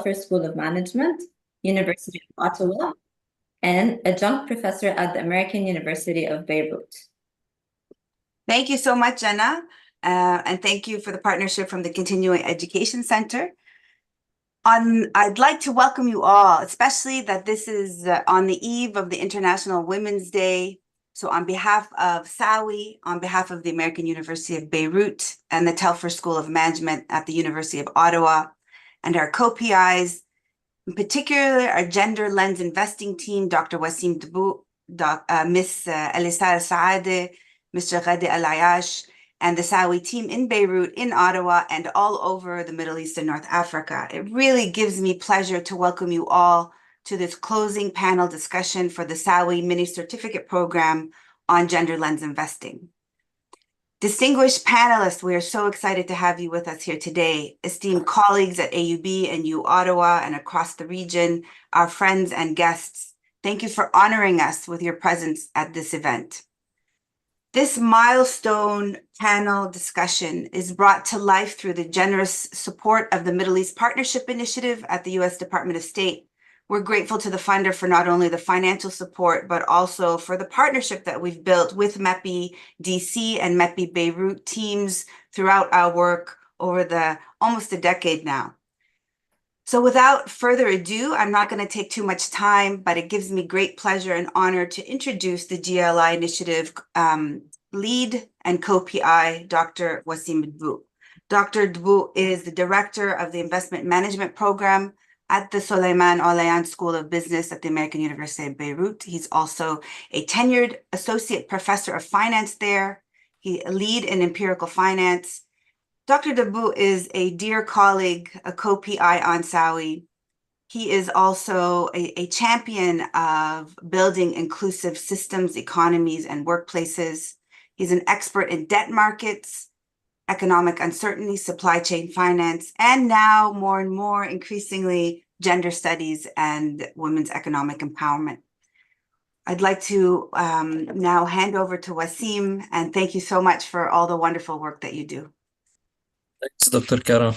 Telfer School of Management, University of Ottawa, and adjunct professor at the American University of Beirut. Thank you so much, Jenna. And thank you for the partnership from the Continuing Education Center. I'd like to welcome you all, especially that this is on the eve of the International Women's Day. So on behalf of SAWI, on behalf of the American University of Beirut and the Telfer School of Management at the University of Ottawa, and our co-PIs, in particular our Gender Lens Investing team, Dr. Wasim Dbou, Ms. Elisar Saade, Mr. Ghadi Al-Ayash, and the SAWI team in Beirut, in Ottawa, and all over the Middle East and North Africa. It really gives me pleasure to welcome you all to this closing panel discussion for the SAWI Mini Certificate Program on Gender Lens Investing. Distinguished panelists, we are so excited to have you with us here today. Esteemed colleagues at AUB and U Ottawa and across the region, our friends and guests, thank you for honoring us with your presence at this event. This milestone panel discussion is brought to life through the generous support of the Middle East Partnership Initiative at the U.S. Department of State. We're grateful to the funder for not only the financial support, but also for the partnership that we've built with MEPI DC and MEPI Beirut teams throughout our work over almost a decade now. So without further ado, I'm not going to take too much time, but it gives me great pleasure and honor to introduce the GLI Initiative lead and co-PI, Dr. Wasim Dbou. Dr. Dbou is the director of the Investment Management Program at the Souleymane Oulayan School of Business at the American University of Beirut. He's also a tenured associate professor of finance there. He's a lead in empirical finance. Dr. Dbou is a dear colleague, a co-PI on SAWI. He is also a champion of building inclusive systems, economies, and workplaces. He's an expert in debt markets, economic uncertainty, supply chain finance, and now more and more increasingly gender studies and women's economic empowerment. I'd like to now hand over to Wasim, and thank you so much for all the wonderful work that you do. Thanks, Dr. Kara.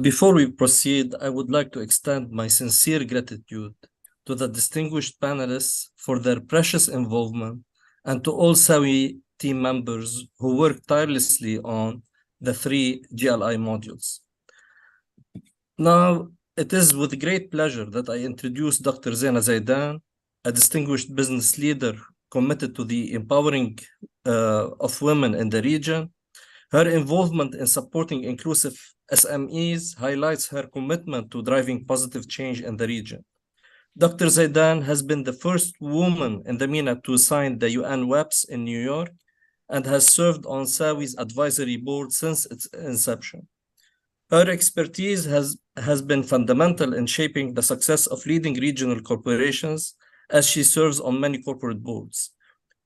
Before we proceed, I would like to extend my sincere gratitude to the distinguished panelists for their precious involvement and to all SAWI team members who worked tirelessly on the 3 GLI modules. Now, it is with great pleasure that I introduce Dr. Zeina Zaidan, a distinguished business leader committed to the empowering of women in the region. Her involvement in supporting inclusive SMEs highlights her commitment to driving positive change in the region. Dr. Zaidan has been the first woman in the MENA to sign the UN WEPs in New York and has served on SAWI's advisory board since its inception. Her expertise has been fundamental in shaping the success of leading regional corporations as she serves on many corporate boards.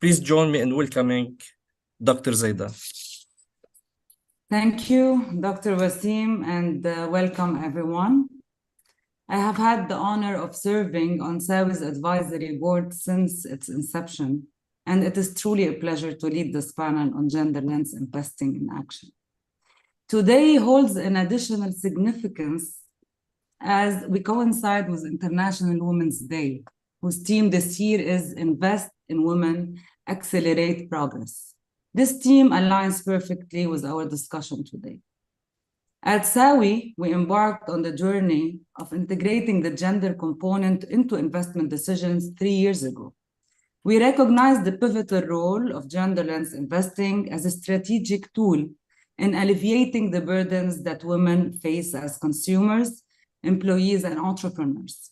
Please join me in welcoming Dr. Zaidan. Thank you, Dr. Wasim, and welcome everyone. I have had the honor of serving on SAWI's advisory board since its inception, and it is truly a pleasure to lead this panel on gender lens investing in action. Today holds an additional significance as we coincide with International Women's Day, whose theme this year is Invest in Women, Accelerate Progress. This theme aligns perfectly with our discussion today. At SAWI, we embarked on the journey of integrating the gender component into investment decisions 3 years ago. We recognized the pivotal role of gender lens investing as a strategic tool in alleviating the burdens that women face as consumers, employees, and entrepreneurs.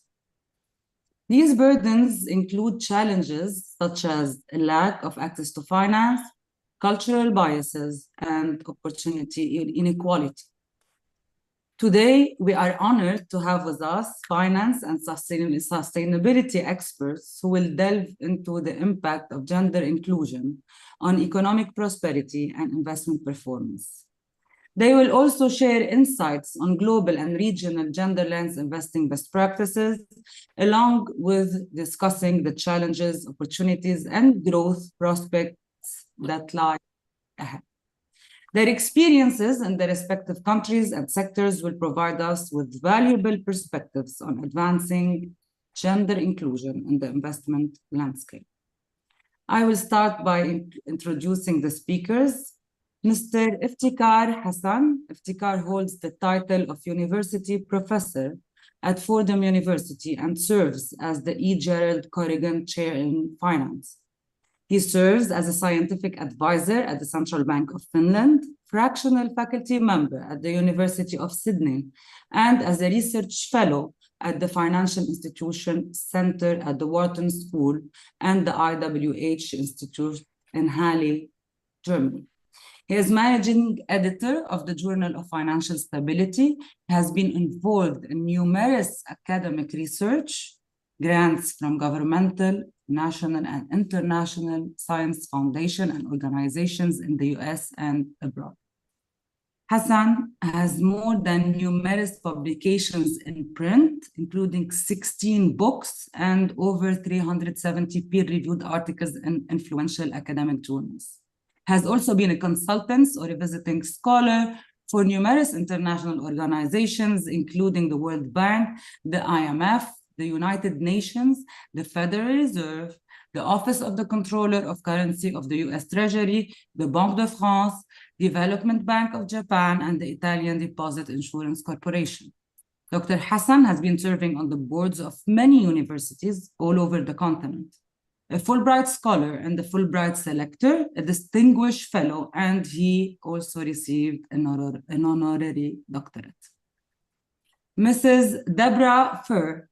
These burdens include challenges such as a lack of access to finance, cultural biases, and opportunity inequality. Today, we are honored to have with us finance and sustainability experts who will delve into the impact of gender inclusion on economic prosperity and investment performance. They will also share insights on global and regional gender lens investing best practices, along with discussing the challenges, opportunities, and growth prospects that lie ahead. Their experiences in their respective countries and sectors will provide us with valuable perspectives on advancing gender inclusion in the investment landscape. I will start by introducing the speakers. Mr. Iftikhar Hassan. Iftikhar holds the title of University Professor at Fordham University and serves as the E. Gerald Corrigan Chair in Finance. He serves as a scientific advisor at the Central Bank of Finland, fractional faculty member at the University of Sydney, and as a research fellow at the Financial Institution Center at the Wharton School and the IWH Institute in Halle, Germany. He is managing editor of the Journal of Financial Stability, has been involved in numerous academic research, grants from governmental, national, and international science foundation and organizations in the US and abroad. Hassan has more than numerous publications in print, including 16 books and over 370 peer-reviewed articles in influential academic journals. Has also been a consultant or a visiting scholar for numerous international organizations, including the World Bank, the IMF, the United Nations, the Federal Reserve, the Office of the Controller of Currency of the US Treasury, the Banque de France, Development Bank of Japan, and the Italian Deposit Insurance Corporation. Dr. Hassan has been serving on the boards of many universities all over the continent. A Fulbright Scholar and the Fulbright Selector, a Distinguished Fellow, and he also received an honorary doctorate. Mrs. Deborah Furr,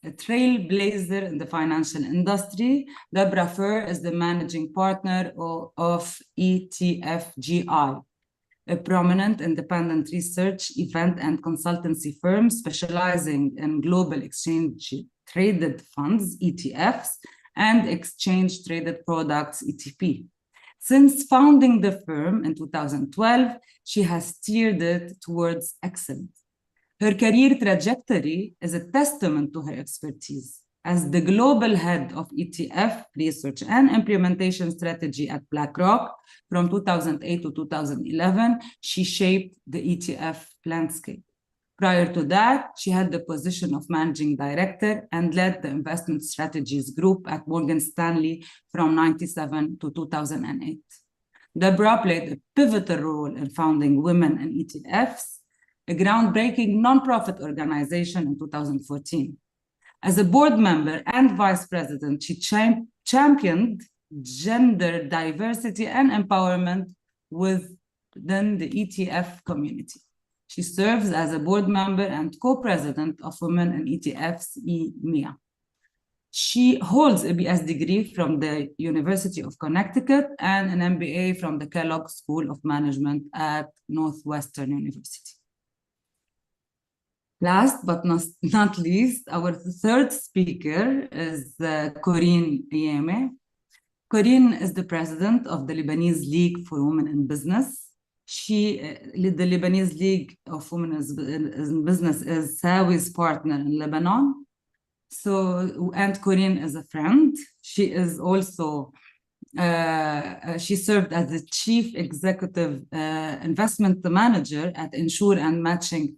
a trailblazer in the financial industry. Deborah Furr is the managing partner of ETFGI, a prominent independent research, event, and consultancy firm specializing in global exchange-traded funds, ETFs, and exchange-traded products, ETP. Since founding the firm in 2012, she has steered it towards excellence. Her career trajectory is a testament to her expertise. As the global head of ETF research and implementation strategy at BlackRock from 2008 to 2011, she shaped the ETF landscape. Prior to that, she had the position of managing director and led the investment strategies group at Morgan Stanley from 1997 to 2008. Deborah played a pivotal role in founding Women in ETFs, a groundbreaking nonprofit organization in 2014. As a board member and vice president, she championed gender diversity and empowerment within the ETF community. She serves as a board member and co-president of Women in ETFs EMEA. She holds a BS degree from the University of Connecticut and an MBA from the Kellogg School of Management at Northwestern University. Last but not least, our third speaker is Corinne Yeme. Corinne is the president of the Lebanese League for Women in Business. The Lebanese League of Women in Business is Sawi's partner in Lebanon. And Corinne is a friend. She is also, she served as the chief executive investment manager at Insure and Matching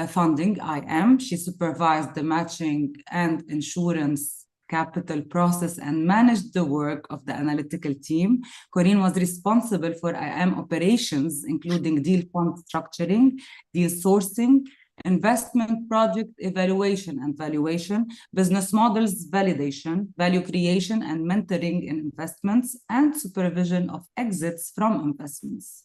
Funding, IM. She supervised the matching and insurance capital process and managed the work of the analytical team. Corinne was responsible for IM operations, including deal fund structuring, deal sourcing, investment project evaluation and valuation, business models validation, value creation and mentoring in investments, and supervision of exits from investments.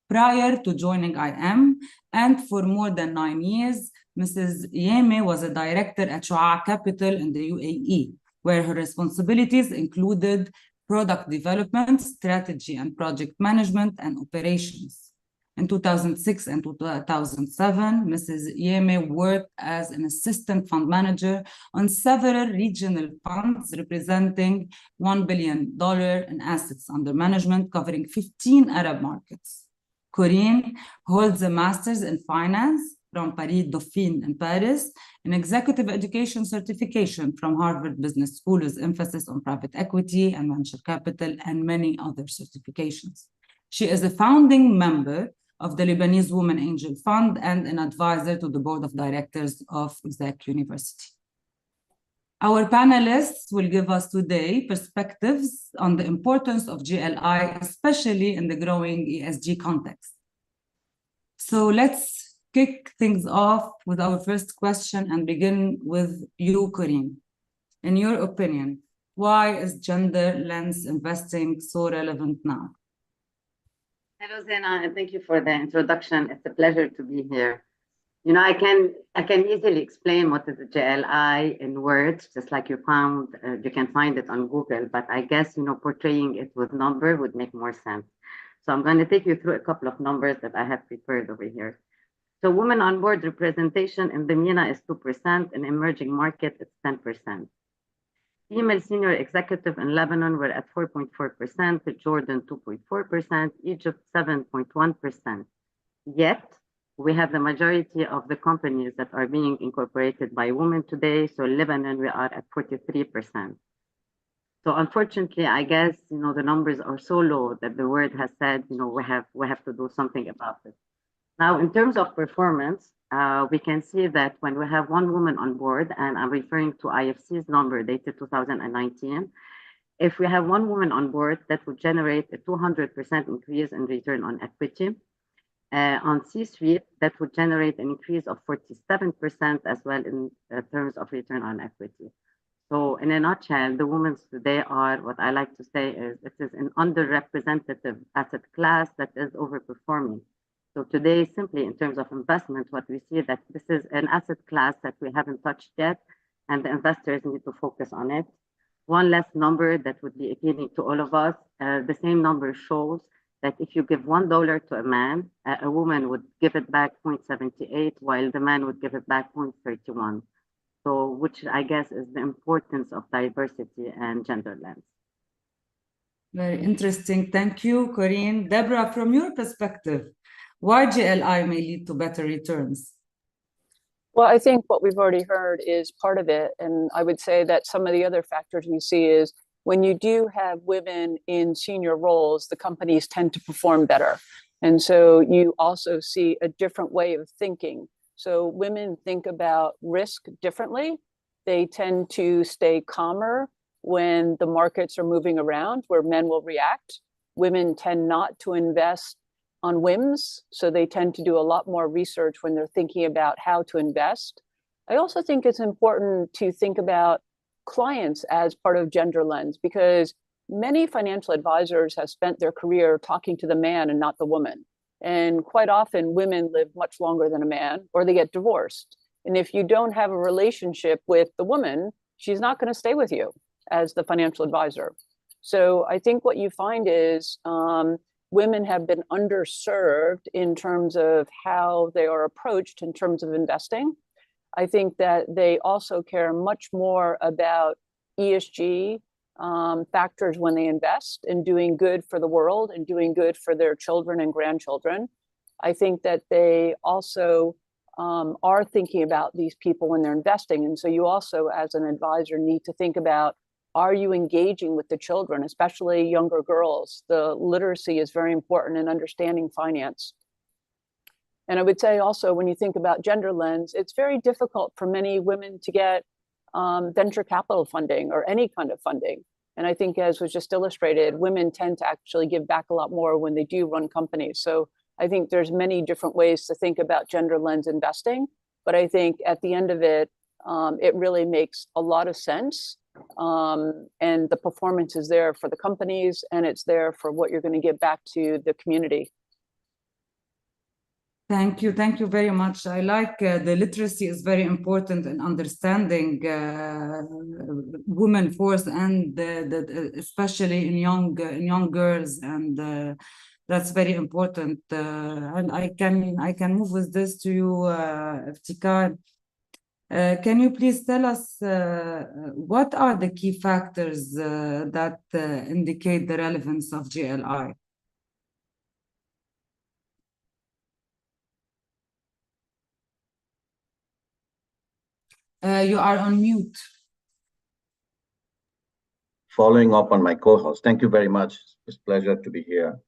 Prior to joining IM, and for more than 9 years, Mrs. Yeme was a director at Shu'a Capital in the UAE, where her responsibilities included product development, strategy and project management, and operations. In 2006 and 2007, Mrs. Yeme worked as an assistant fund manager on several regional funds representing $1 billion in assets under management, covering 15 Arab markets. Corinne holds a master's in finance from Paris Dauphine in Paris, an executive education certification from Harvard Business School with emphasis on private equity and venture capital, and many other certifications. She is a founding member of the Lebanese Women Angel Fund and an advisor to the board of directors of Dissect University. Our panelists will give us today perspectives on the importance of GLI, especially in the growing ESG context. So let's kick things off with our first question and begin with you, Corinne. In your opinion, why is gender lens investing so relevant now? Hello, Zena, and thank you for the introduction. It's a pleasure to be here. You know, I can easily explain what is a GLI in words, just like you can find it on Google, but I guess, you know, portraying it with number would make more sense. So I'm going to take you through a couple of numbers that I have prepared over here. So women on board representation in the MENA is 2%, in emerging market it's 10%. Female senior executive in Lebanon were at 4.4%, Jordan 2.4%, Egypt 7.1%. Yet, we have the majority of the companies that are being incorporated by women today. So Lebanon, we are at 43%. So unfortunately, I guess, you know, the numbers are so low that the world has said, you know, we have to do something about it. Now, in terms of performance, we can see that when we have one woman on board, and I'm referring to IFC's number dated 2019, if we have one woman on board, that would generate a 200% increase in return on equity. On C-suite, that would generate an increase of 47% as well in terms of return on equity. So in a nutshell, the women today are, what I like to say is, it is an underrepresented asset class that is overperforming. So today, simply in terms of investment, what we see that this is an asset class that we haven't touched yet, and the investors need to focus on it. One less number that would be appealing to all of us, the same number shows that if you give $1 to a man, a woman would give it back 0.78, while the man would give it back 0.31. So, which I guess is the importance of diversity and gender lens. Very interesting. Thank you, Corinne. Deborah, from your perspective, why GLI may lead to better returns? Well, I think what we've already heard is part of it. And I would say that some of the other factors we see is when you do have women in senior roles, the companies tend to perform better. And so you also see a different way of thinking. So women think about risk differently. They tend to stay calmer when the markets are moving around, where men will react. Women tend not to invest on whims, so they tend to do a lot more research when they're thinking about how to invest. I also think it's important to think about clients as part of gender lens, because many financial advisors have spent their career talking to the man and not the woman. And quite often women live much longer than a man, or they get divorced. And if you don't have a relationship with the woman, she's not going to stay with you as the financial advisor. So I think what you find is women have been underserved in terms of how they are approached in terms of investing. I think that they also care much more about ESG factors when they invest in doing good for the world and doing good for their children and grandchildren. I think that they also are thinking about these people when they're investing. And so you also, as an advisor, need to think about, are you engaging with the children, especially younger girls? The literacy is very important in understanding finance. And I would say also, when you think about gender lens, it's very difficult for many women to get venture capital funding or any kind of funding. And I think, as was just illustrated, women tend to actually give back a lot more when they do run companies. So I think there's many different ways to think about gender lens investing. But I think at the end of it, it really makes a lot of sense. And the performance is there for the companies, and it's there for what you're going to give back to the community. Thank you. Thank you very much. I like the literacy is very important in understanding women force, and especially in young girls, and that's very important. And I can move with this to you, Iftikhar. Can you please tell us what are the key factors that indicate the relevance of GLI? You are on mute. following up on my co-host, thank you very much. It's a pleasure to be here.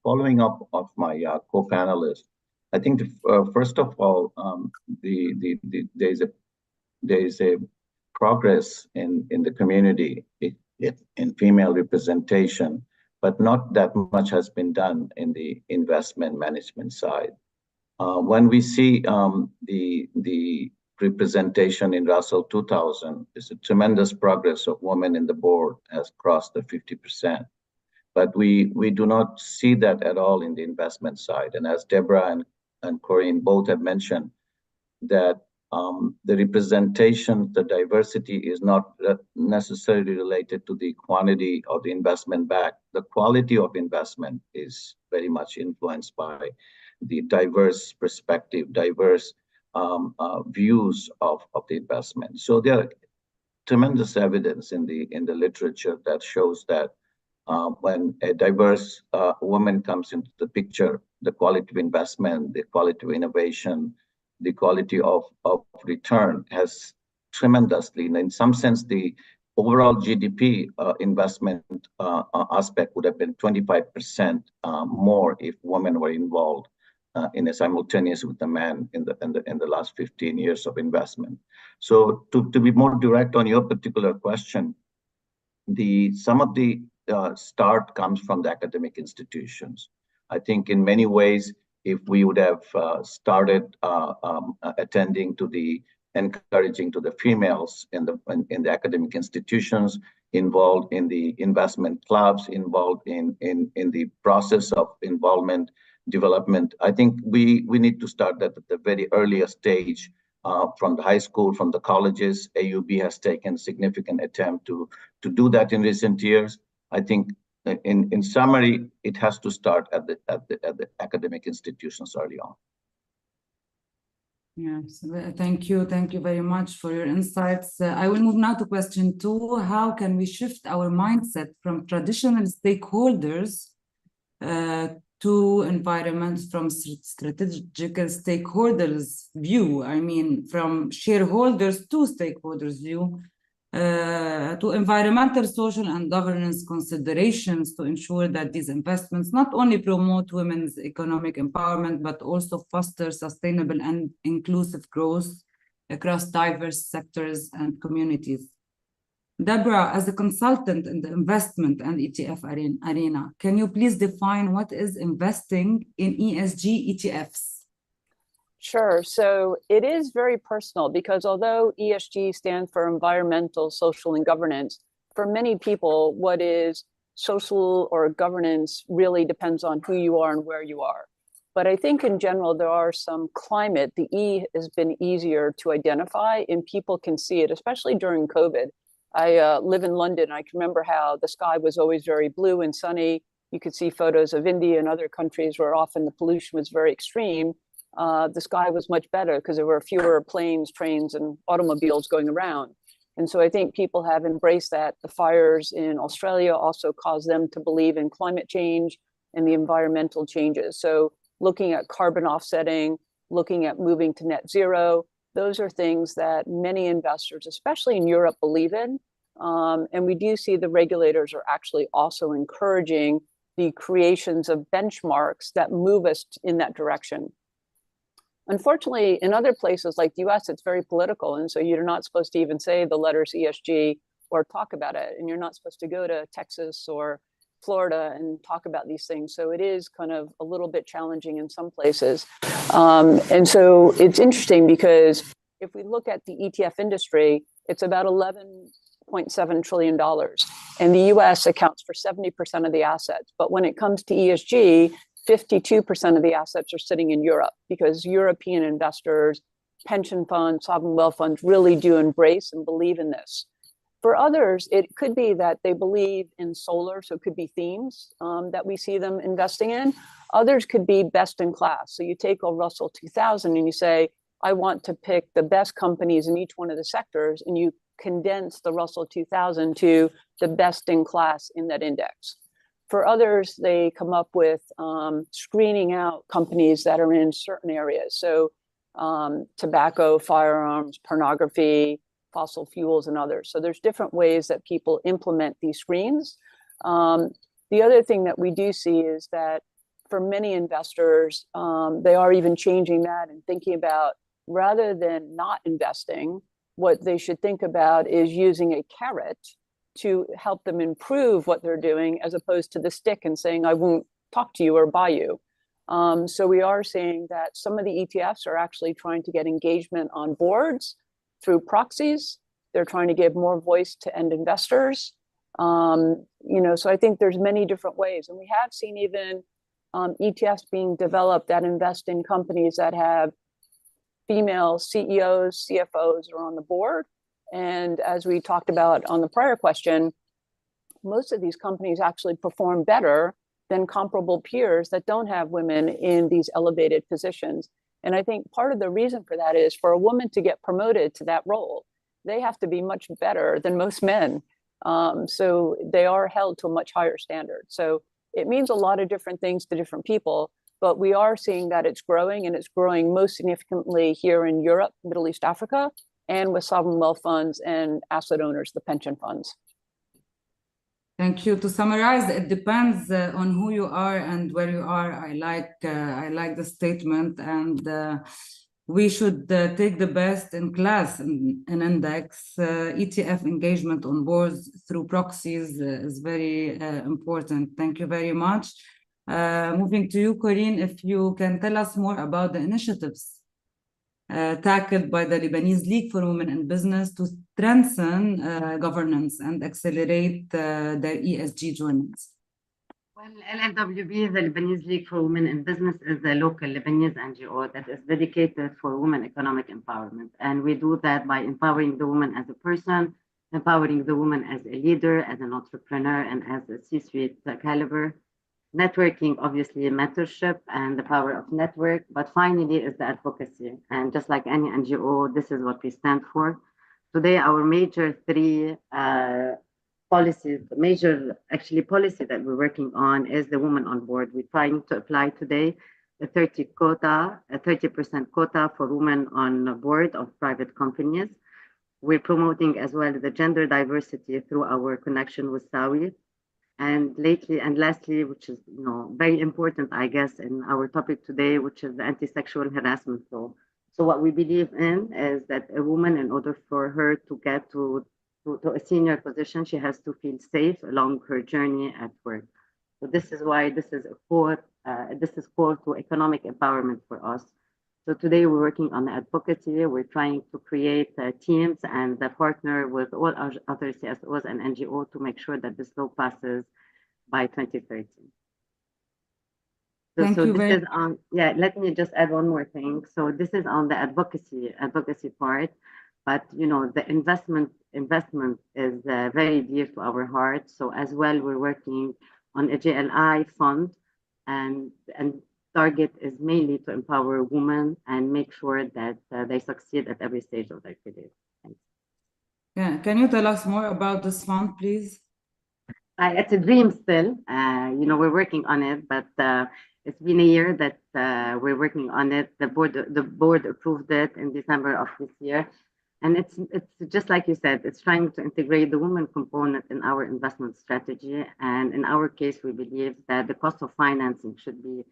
Following up of my co-panelists, I think first of all, there's a progress in the community in female representation, but not that much has been done in the investment management side. When we see the representation in Russell 2000, it's a tremendous progress of women in the board has crossed the 50%. But we do not see that at all in the investment side. And as Deborah and Corinne both have mentioned, that the representation, the diversity is not necessarily related to the quantity of the investment back. The quality of investment is very much influenced by the diverse perspective, diverse views of the investment. So there are tremendous evidence in the literature that shows that when a diverse woman comes into the picture, the quality of investment, the quality of innovation, the quality of return has tremendously, and in some sense, the overall GDP investment aspect would have been 25% more if women were involved in a simultaneous with the man in the last 15 years of investment. So to be more direct on your particular question, some of the start comes from the academic institutions. I think in many ways, if we would have started attending to the encouraging to the females in the academic institutions, involved in the investment clubs, involved in the process of involvement development, I think we need to start that at the very earliest stage, from the high school, from the colleges. AUB has taken significant attempt to do that in recent years. I think in summary, it has to start at the academic institutions early on. Yes, thank you very much for your insights. I will move now to question 2. How can we shift our mindset from traditional stakeholders to environments from strategical stakeholders view? I mean, from shareholders to stakeholders view, to environmental, social, and governance considerations to ensure that these investments not only promote women's economic empowerment, but also foster sustainable and inclusive growth across diverse sectors and communities. Deborah, as a consultant in the investment and ETF arena, can you please define what is investing in ESG ETFs? Sure. So it is very personal because although ESG stands for environmental, social, and governance, for many people, what is social or governance really depends on who you are and where you are. But I think in general, there are some climate, the E has been easier to identify and people can see it, especially during COVID. I live in London. I can remember how the sky was always very blue and sunny. You could see photos of India and other countries where often the pollution was very extreme. The sky was much better because there were fewer planes, trains, and automobiles going around. And so I think people have embraced that. The fires in Australia also caused them to believe in climate change and the environmental changes. So looking at carbon offsetting, looking at moving to net zero, those are things that many investors, especially in Europe, believe in. And we do see the regulators are actually also encouraging the creations of benchmarks that move us in that direction. Unfortunately, in other places like the US, it's very political. And so you're not supposed to even say the letters ESG or talk about it. And you're not supposed to go to Texas or Florida and talk about these things. So it is kind of a little bit challenging in some places. And so it's interesting because if we look at the ETF industry, it's about $11.7 trillion. And the US accounts for 70% of the assets. But when it comes to ESG, 52% of the assets are sitting in Europe because European investors, pension funds, sovereign wealth funds really do embrace and believe in this. For others, it could be that they believe in solar, so it could be themes that we see them investing in. Others could be best in class. So you take a Russell 2000 and you say, I want to pick the best companies in each one of the sectors, and you condense the Russell 2000 to the best in class in that index. For others, they come up with screening out companies that are in certain areas. So tobacco, firearms, pornography, fossil fuels and others. So there's different ways that people implement these screens. The other thing that we do see is that for many investors, they are even changing that and thinking about, rather than not investing, what they should think about is using a carrot to help them improve what they're doing, as opposed to the stick and saying, I won't talk to you or buy you. So we are seeing that some of the ETFs are actually trying to get engagement on boards through proxies. They're trying to give more voice to end investors. So I think there's many different ways. And we have seen even ETFs being developed that invest in companies that have female CEOs, CFOs are on the board. And as we talked about on the prior question, most of these companies actually perform better than comparable peers that don't have women in these elevated positions. And I think part of the reason for that is, for a woman to get promoted to that role, they have to be much better than most men. So they are held to a much higher standard. So it means a lot of different things to different people, but we are seeing that it's growing, and it's growing most significantly here in Europe, Middle East, Africa, and with sovereign wealth funds and asset owners, the pension funds. Thank you. To summarize, it depends on who you are and where you are. I like the statement, and we should take the best in class in index. ETF engagement on boards through proxies is very important. Thank you very much. Moving to you, Corinne, if you can tell us more about the initiatives tackled by the Lebanese League for Women in Business to strengthen governance and accelerate their ESG journeys. Well, LLWB, the Lebanese League for Women in Business, is a local Lebanese NGO that is dedicated for women economic empowerment. And we do that by empowering the woman as a person, empowering the woman as a leader, as an entrepreneur, and as a C-suite caliber. Networking, obviously, mentorship and the power of network, but finally is the advocacy. And just like any NGO, this is what we stand for. Today, our major three policies, the major policy that we're working on is the woman on board. We're trying to apply today a 30% quota for women on board of private companies. We're promoting as well the gender diversity through our connection with SAWI. And lastly, which is very important, I guess, in our topic today, which is the anti-sexual harassment law. So what we believe in is that a woman, in order for her to get to a senior position, she has to feel safe along her journey at work. So this is why this is core to economic empowerment for us. So today we're working on advocacy. We're trying to create teams and partner with all our other CSOs and NGOs to make sure that this law passes by 2030. Thank you this is on, let me just add one more thing. So this is on the advocacy part, but the investment is very dear to our heart. So as well, we're working on a JLI fund, and target is mainly to empower women and make sure that they succeed at every stage of their career. Thanks. Yeah, can you tell us more about this fund, please? It's a dream still. We're working on it, but it's been a year that we're working on it. The board approved it in December of this year, and it's just like you said. It's trying to integrate the women component in our investment strategy, and in our case, we believe that the cost of financing should be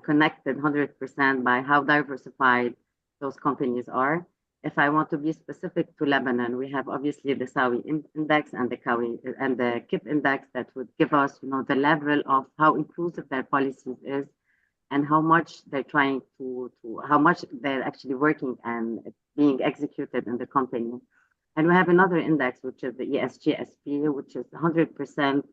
connected 100% by how diversified those companies are. If I want to be specific to Lebanon, we have obviously the SAWI index and the KIP index that would give us, the level of how inclusive their policies is, and how much they're trying how much they're actually working and being executed in the company. And we have another index, which is the ESG-SP, which is 100%.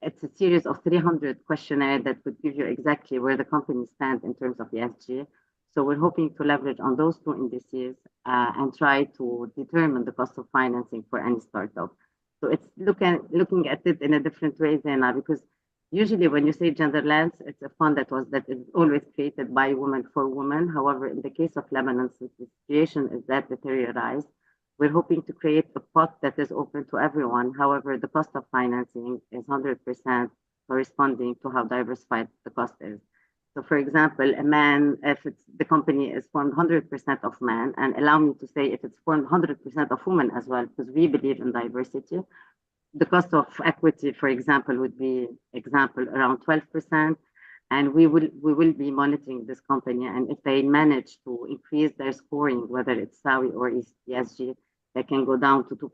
It's a series of 300 questionnaires that would give you exactly where the company stands in terms of ESG. So we're hoping to leverage on those two indices and try to determine the cost of financing for any startup. So it's looking at it in a different way, Zena, because usually when you say genderless, it's a fund that is always created by women for women. However, in the case of Lebanon, since the situation is that deteriorized, we're hoping to create a pot that is open to everyone. However, the cost of financing is 100% corresponding to how diversified the cost is. So for example, a man, if the company is formed 100% of men, and allow me to say if it's formed 100% of women as well, because we believe in diversity, the cost of equity, for example, would be around 12%. And we will be monitoring this company. And if they manage to increase their scoring, whether it's SAWI or ESG, they can go down to 2%.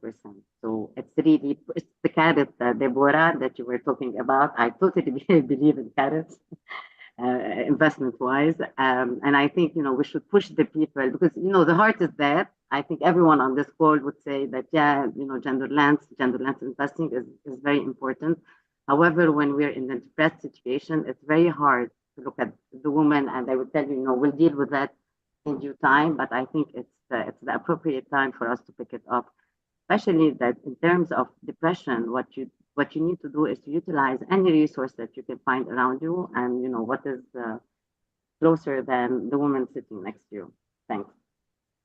So it's the carrot, Deborah, that you were talking about. I totally believe in carrots. Investment-wise, and I think we should push the people because the heart is there. I think everyone on this call would say that gender lens investing is very important. However, when we're in a depressed situation, it's very hard to look at the woman, and they would tell you, we'll deal with that in due time. But I think it's the appropriate time for us to pick it up, especially that in terms of depression, what you need to do is to utilize any resource that you can find around you, and what is closer than the woman sitting next to you. Thanks.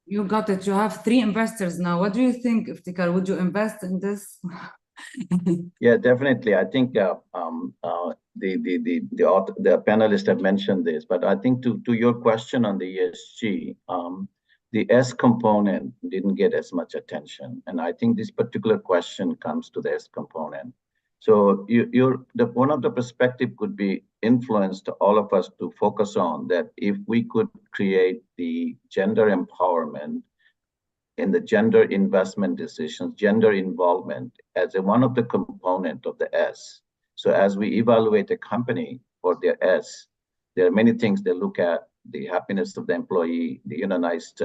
You got it. You have 3 investors now. What do you think, Iftikhar? Would you invest in this? Yeah, definitely. I think the panelists have mentioned this, but I think to your question on the ESG, the S component didn't get as much attention, and I think this particular question comes to the S component. So one of the perspective could be influenced to all of us to focus on that if we could create the gender empowerment in the gender investment decisions, gender involvement as one of the component of the S. So as we evaluate a company for their S, there are many things they look at: the happiness of the employee, the unionized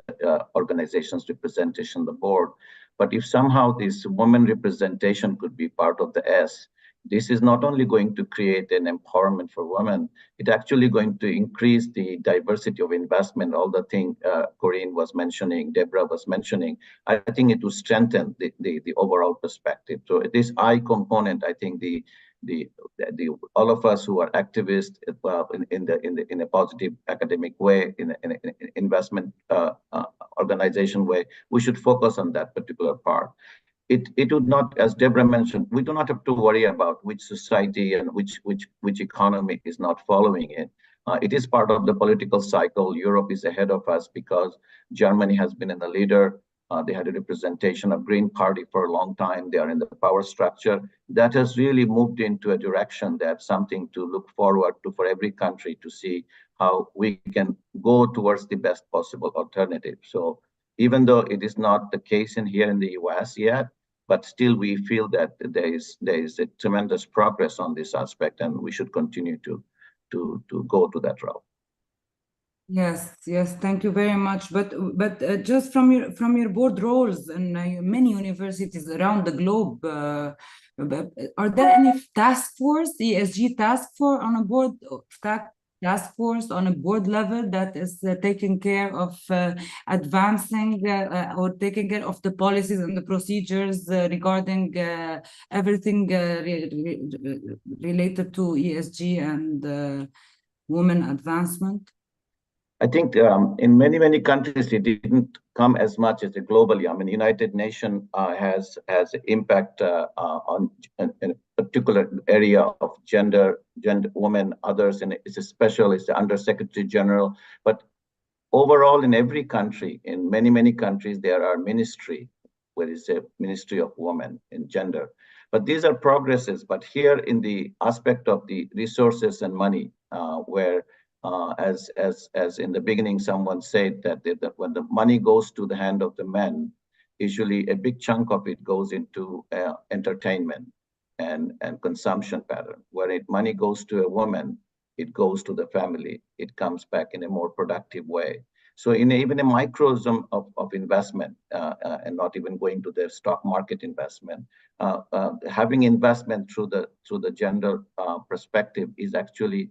organizations representation on the board. But if somehow this woman representation could be part of the S, this is not only going to create an empowerment for women, it's actually going to increase the diversity of investment, all the things Corinne was mentioning, Deborah was mentioning. I think it will strengthen the overall perspective. So this I component, I think all of us who are activists in a positive academic way, in an investment organization way, we should focus on that particular part. It would not, as Deborah mentioned, we do not have to worry about which society and which economy is not following it. It is part of the political cycle. Europe is ahead of us because Germany has been in the leader. They had a representation of Green Party for a long time. They are in the power structure. That has really moved into a direction that's something to look forward to for every country to see how we can go towards the best possible alternative. So even though it is not the case here in the US yet, but still we feel that there is a tremendous progress on this aspect, and we should continue to go to that route. Yes, thank you very much. But just from your board roles in many universities around the globe, are there any task force, ESG task force on a board, task force on a board level that is taking care of advancing or taking care of the policies and the procedures regarding everything related to ESG and women advancement? I think in many countries it didn't come as much as globally. I mean, United Nations has impact on a particular area of gender, women, others, and it's the Under Secretary General. But overall, in every country, in many countries, there are ministry, where is a Ministry of Women and Gender. But these are progresses. But here in the aspect of the resources and money, where as in the beginning, someone said that when the money goes to the hand of the men, usually a big chunk of it goes into entertainment and consumption pattern. Where money goes to a woman, it goes to the family. It comes back in a more productive way. So even a microcosm of investment, and not even going to the stock market investment, having investment through the gender perspective is actually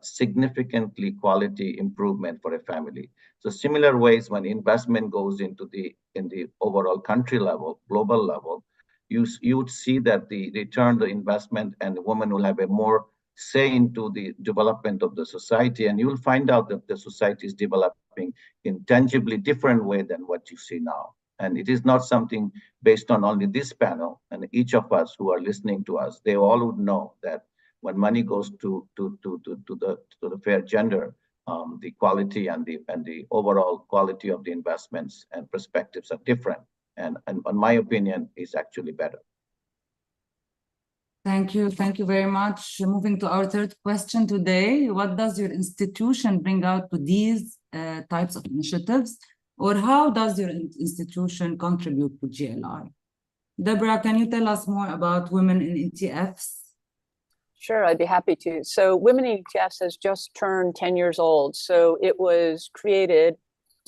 significantly quality improvement for a family. So similar ways, when investment goes in the overall country level, global level, you would see that the return the investment and the woman will have a more say into the development of the society, and you'll find out that the society is developing in tangibly different way than what you see now. And it is not something based on only this panel, and each of us who are listening to us, they all would know that when money goes to the fair gender, the quality and the overall quality of the investments and perspectives are different. And in my opinion, is actually better. Thank you very much. Moving to our third question today, what does your institution bring out to these types of initiatives, or how does your institution contribute to GLI? Deborah, can you tell us more about women in ETFs? Sure, I'd be happy to. So Women in ETFs has just turned 10 years old. So it was created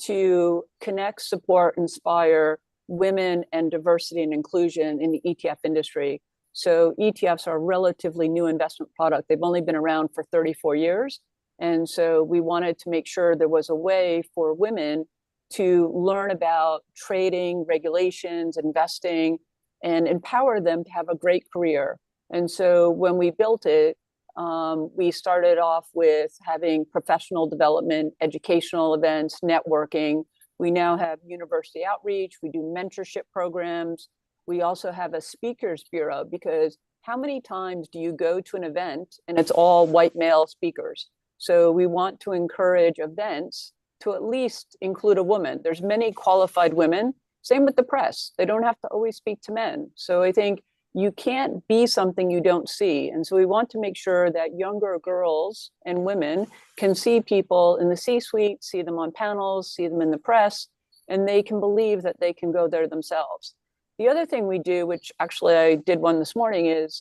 to connect, support, inspire women and diversity and inclusion in the ETF industry. So ETFs are a relatively new investment product. They've only been around for 34 years. And so we wanted to make sure there was a way for women to learn about trading, regulations, investing, and empower them to have a great career. And so when we built it, we started off with having professional development, educational events, networking. We now have university outreach. We do mentorship programs. We also have a speakers bureau, because how many times do you go to an event and it's all white male speakers? So we want to encourage events to at least include a woman. There's many qualified women. Same with the press. They don't have to always speak to men. So I think you can't be something you don't see. And so we want to make sure that younger girls and women can see people in the C-suite, see them on panels, see them in the press, and they can believe that they can go there themselves. The other thing we do, which actually I did one this morning, is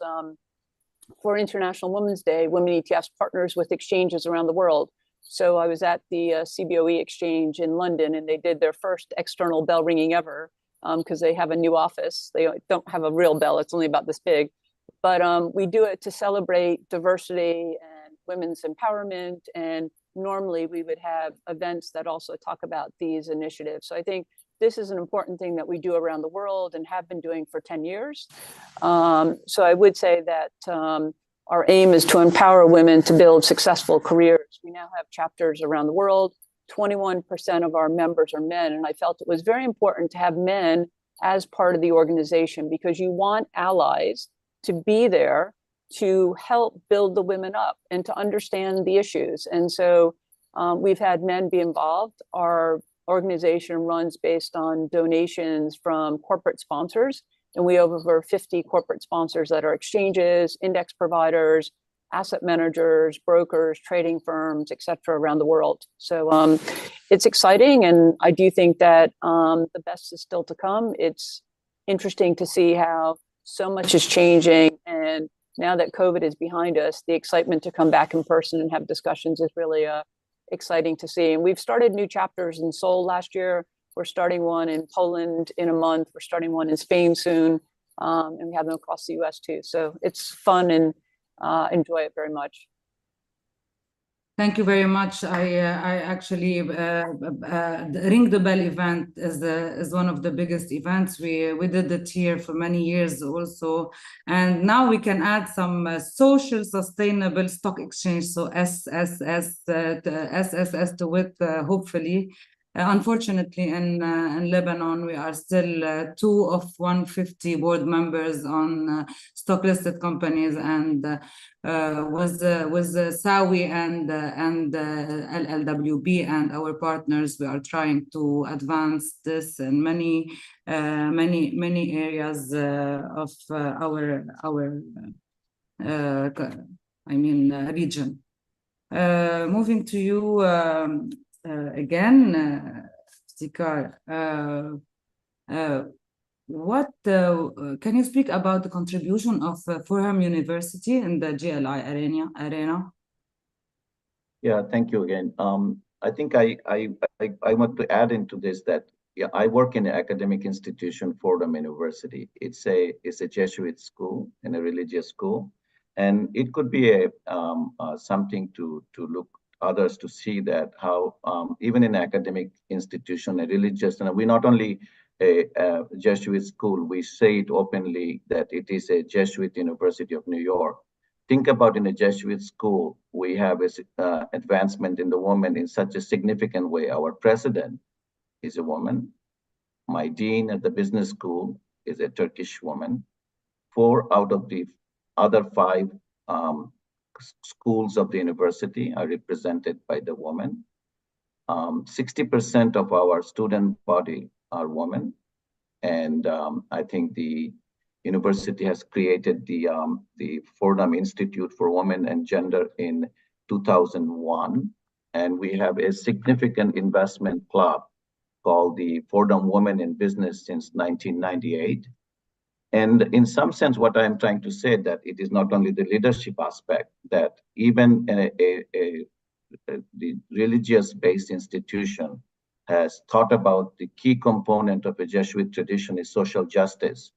for International Women's Day, Women ETFs partners with exchanges around the world. So I was at the CBOE exchange in London, and they did their first external bell ringing ever, because they have a new office. They don't have a real bell, it's only about this big. But we do it to celebrate diversity and women's empowerment. And normally we would have events that also talk about these initiatives. So I think this is an important thing that we do around the world and have been doing for 10 years. So I would say that our aim is to empower women to build successful careers. We now have chapters around the world. 21% of our members are men. And I felt it was very important to have men as part of the organization, because you want allies to be there to help build the women up and to understand the issues. And so we've had men be involved. Our organization runs based on donations from corporate sponsors. And we have over 50 corporate sponsors that are exchanges, index providers, asset managers, brokers, trading firms, et cetera, around the world. So it's exciting. And I do think that the best is still to come. It's interesting to see how so much is changing. And now that COVID is behind us, the excitement to come back in person and have discussions is really exciting to see. And we've started new chapters in Seoul last year. We're starting one in Poland in a month. We're starting one in Spain soon. And we have them across the US too. So it's fun and enjoy it very much. Thank you very much. I actually the Ring the Bell event is one of the biggest events. We did it here for many years also, and now we can add some social sustainable stock exchange. So SSS to it, hopefully. Unfortunately, in Lebanon, we are still 2 of 150 board members on stock listed companies, and with SAWI and LLWB and our partners, we are trying to advance this in many areas of our region. Moving to you. Again, Iftikhar, what can you speak about the contribution of Fordham University in the GLI arena? Yeah, thank you again. I think I want to add into this that I work in an academic institution, Fordham University. It's a Jesuit school and a religious school, and it could be something to look others to see that how even in academic institution, a religious, and we're not only a Jesuit school, we say it openly that it is a Jesuit University of New York. Think about in a Jesuit school, we have advancement in the woman in such a significant way. Our president is a woman. My dean at the business school is a Turkish woman. 4 out of the other 5 schools of the university are represented by the women. 60% of our student body are women. And I think the university has created the Fordham Institute for Women and Gender in 2001. And we have a significant investment club called the Fordham Women in Business since 1998. And in some sense, what I'm trying to say that it is not only the leadership aspect, that even the religious-based institution has thought about the key component of a Jesuit tradition is social justice.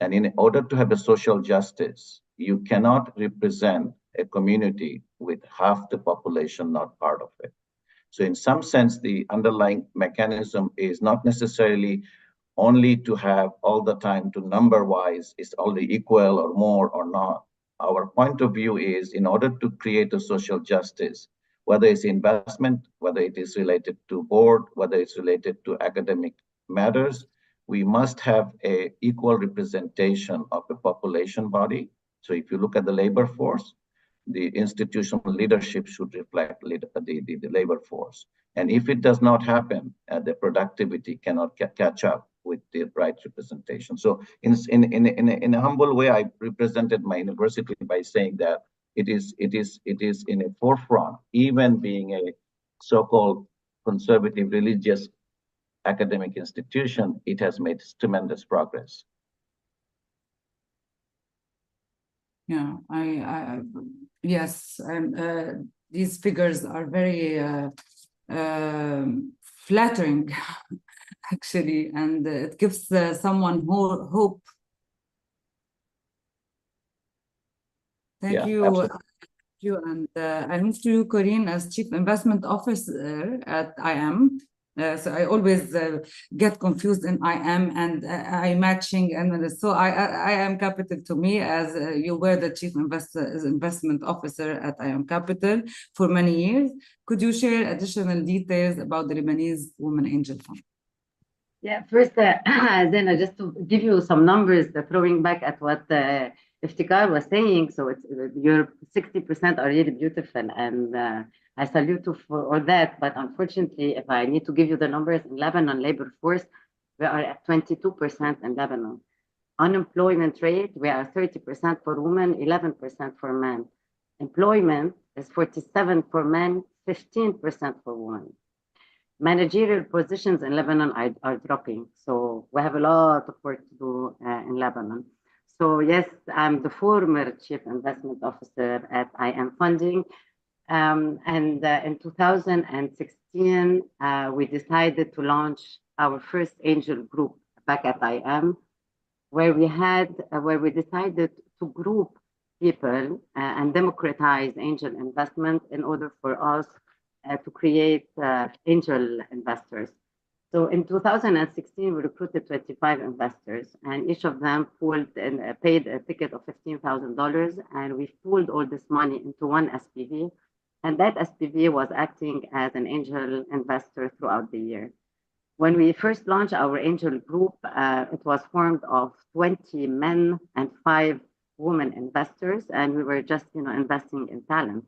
And in order to have a social justice, you cannot represent a community with half the population not part of it. So in some sense, the underlying mechanism is not necessarily only to have all the time to number-wise, is only equal or more or not. Our point of view is in order to create a social justice, whether it's investment, whether it is related to board, whether it's related to academic matters, we must have an equal representation of the population body. So if you look at the labor force, the institutional leadership should reflect the labor force. And if it does not happen, the productivity cannot catch up with the right representation. So in a humble way, I represented my university by saying that it is in a forefront, even being a so-called conservative religious academic institution, it has made tremendous progress. Yeah, yes, these figures are very flattering, actually, and it gives someone hope. Thank you. Absolutely. You, and I move to you, Corinne, as Chief Investment Officer at IM. So I always get confused in IM and I matching, and so I am Capital to me, as you were the Chief Investment Officer at IM Capital for many years. Could you share additional details about the Lebanese Women Angel Fund? Yeah, first, Zena, just to give you some numbers, throwing back at what Iftikhar was saying. So it's your 60% are really beautiful, and I salute you for all that. But unfortunately, if I need to give you the numbers in Lebanon labor force, we are at 22% in Lebanon. Unemployment rate, we are 30% for women, 11% for men. Employment is 47% for men, 15% for women. Managerial positions in Lebanon are dropping. So we have a lot of work to do in Lebanon. So yes, I'm the former Chief Investment Officer at IM Funding. And in 2016, we decided to launch our first angel group back at IM, where we decided to group people and democratize angel investment in order for us to create angel investors. So in 2016, we recruited 25 investors, and each of them paid a ticket of $15,000, and we pooled all this money into one SPV, and that SPV was acting as an angel investor throughout the year. When we first launched our angel group, it was formed of 20 men and 5 women investors, and we were just investing in talent.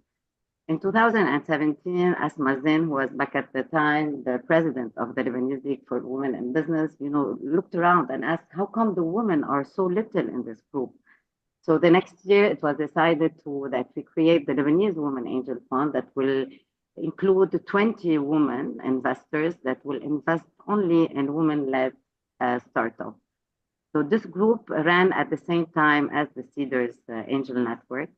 In 2017, Asma Zain, who was back at the time the president of the Lebanese League for Women in Business, looked around and asked, how come the women are so little in this group? So the next year, it was decided that we create the Lebanese Women Angel Fund that will include 20 women investors that will invest only in women-led startups. So this group ran at the same time as the Cedars Angel Network.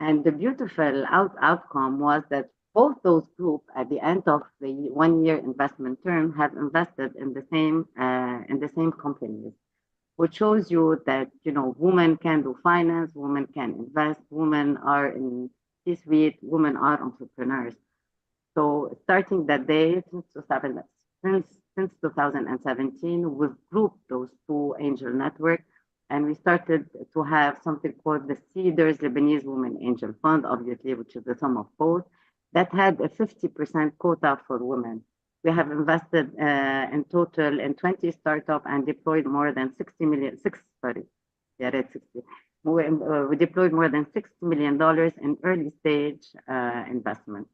And the beautiful outcome was that both those groups, at the end of the one-year investment term, have invested in the same companies, which shows you that women can do finance, women can invest, women are in C-suite, women are entrepreneurs. So starting that day since 2017, we've grouped those two angel networks. And we started to have something called the Cedars Lebanese Women Angel Fund, obviously, which is the sum of both, that had a 50% quota for women. We have invested in total in 20 startups and deployed more than 60 We deployed more than $60 million in early stage investment.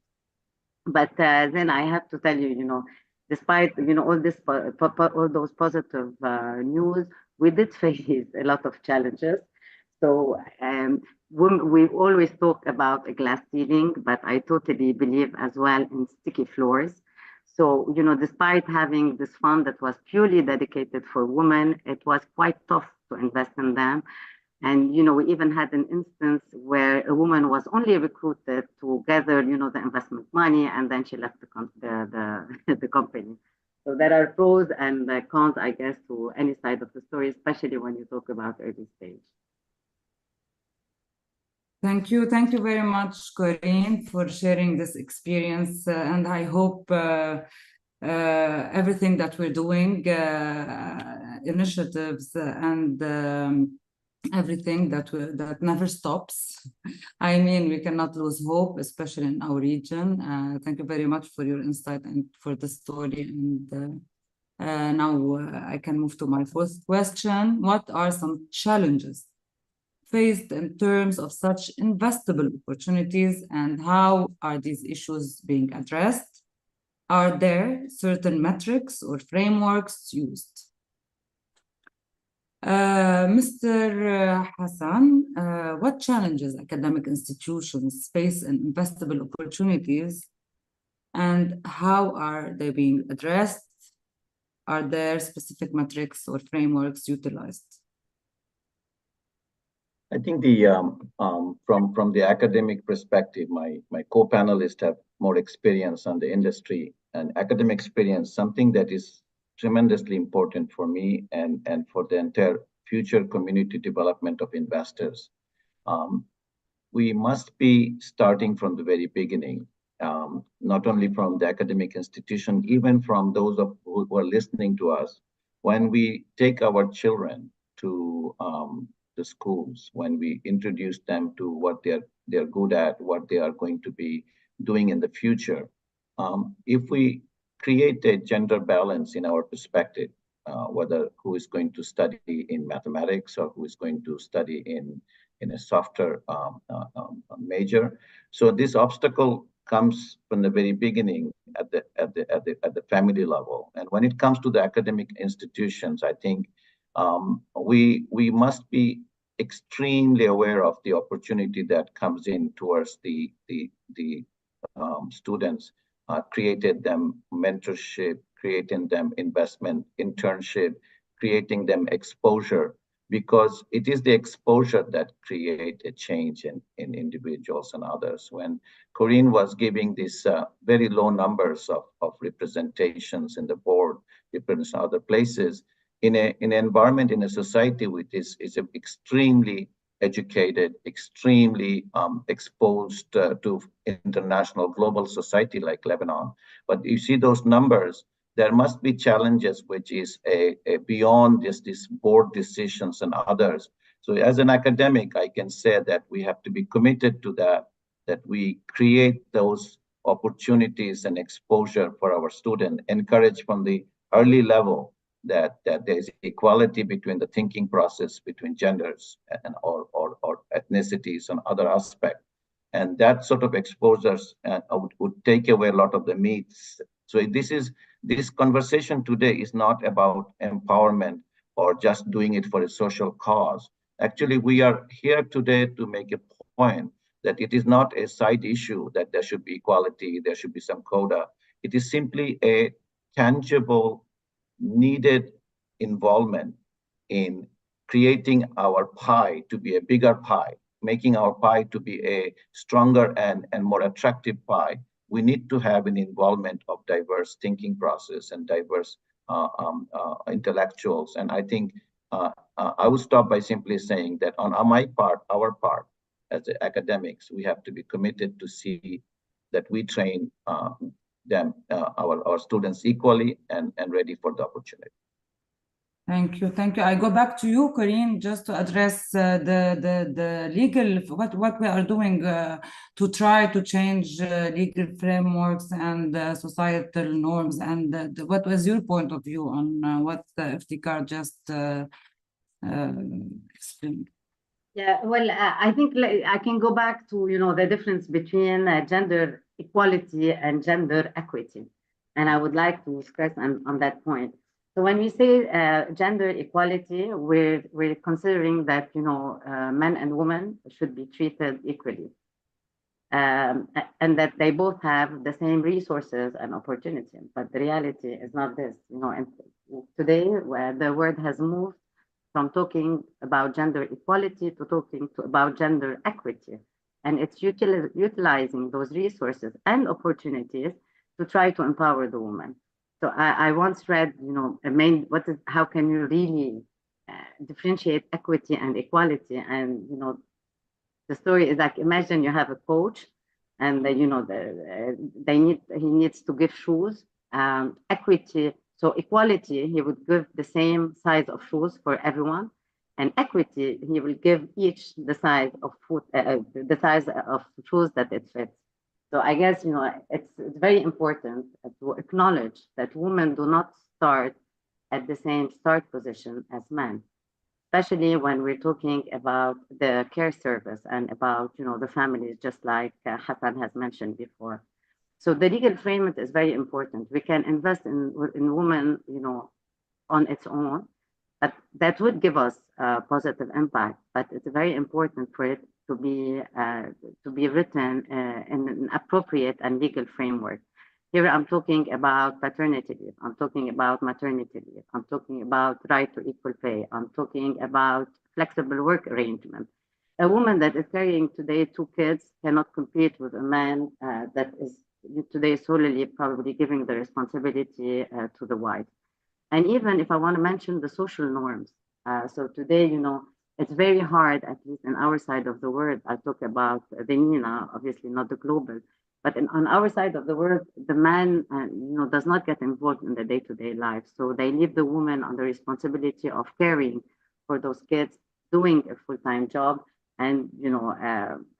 But then I have to tell you, despite all this, all those positive news, we did face a lot of challenges. So we always talk about a glass ceiling, but I totally believe as well in sticky floors. So despite having this fund that was purely dedicated for women, it was quite tough to invest in them. And we even had an instance where a woman was only recruited to gather the investment money, and then she left the company. So there are pros and cons, I guess, to any side of the story, especially when you talk about early stage. Thank you very much, Corinne, for sharing this experience, and I hope everything that we're doing, initiatives and everything that never stops. I mean, we cannot lose hope, especially in our region. Thank you very much for your insight and for the story. And now I can move to my first question. What are some challenges faced in terms of such investable opportunities, and how are these issues being addressed? Are there certain metrics or frameworks used? Mr. Hassan, what challenges academic institutions face in investable opportunities, and how are they being addressed? Are there specific metrics or frameworks utilized? I think from the academic perspective, my co-panelists have more experience on the industry and academic experience, something that is tremendously important for me and for the entire future community development of investors. We must be starting from the very beginning, not only from the academic institution, even from those who are listening to us. When we take our children to the schools, when we introduce them to what they're good at, what they are going to be doing in the future, if we create a gender balance in our perspective, whether who is going to study in mathematics or who is going to study in a software major. So this obstacle comes from the very beginning at the family level. And when it comes to the academic institutions, I think we must be extremely aware of the opportunity that comes in towards the students. Created them mentorship, creating them investment, internship, creating them exposure, because it is the exposure that create a change in individuals and others. When Corinne was giving these very low numbers of representations in the board, represents other places, in an environment, in a society which is extremely educated, extremely exposed to international global society like Lebanon. But you see those numbers, there must be challenges which is a beyond just these board decisions and others. So as an academic, I can say that we have to be committed to that we create those opportunities and exposure for our students, encourage from the early level that there's equality between the thinking process between genders and or ethnicities and other aspects. And that sort of exposures would take away a lot of the myths. So this conversation today is not about empowerment or just doing it for a social cause. Actually, we are here today to make a point that it is not a side issue that there should be equality, there should be some quota. It is simply a tangible, needed involvement in creating our pie to be a bigger pie, making our pie to be a stronger and more attractive pie. We need to have an involvement of diverse thinking process and diverse intellectuals. And I think I would stop by simply saying that on my part, our part as academics, we have to be committed to see that we train them, our students equally and ready for the opportunity. Thank you. I go back to you, Corinne, just to address the legal, what we are doing to try to change legal frameworks and societal norms, and what was your point of view on what the FTCAR just explained? Yeah, well, I think I can go back to, the difference between gender equality and gender equity. And I would like to stress on that point. So when we say gender equality, we're considering that, men and women should be treated equally. And that they both have the same resources and opportunity. But the reality is not this, and today where the world has moved from talking about gender equality to talking about gender equity. And it's utilizing those resources and opportunities to try to empower the woman. So I once read, how can you really differentiate equity and equality? And, the story is like, imagine you have a coach and he needs to give shoes, equity. So equality, he would give the same size of shoes for everyone, and equity, he will give each the size of shoes that it fits. So I guess it's very important to acknowledge that women do not start at the same start position as men, especially when we're talking about the care service and about the families, just like Hassan has mentioned before. So the legal framework is very important. We can invest in women, on its own, but that would give us a positive impact. But it's very important for it to be written in an appropriate and legal framework. Here I'm talking about paternity leave. I'm talking about maternity leave. I'm talking about right to equal pay. I'm talking about flexible work arrangement. A woman that is carrying today 2 kids cannot compete with a man that is today solely probably giving the responsibility to the wife. And even if I want to mention the social norms, so today, it's very hard, at least in our side of the world. I talk about the MENA, obviously not the global, but on our side of the world, the man, does not get involved in the day-to-day life. So they leave the woman on the responsibility of caring for those kids, doing a full-time job, and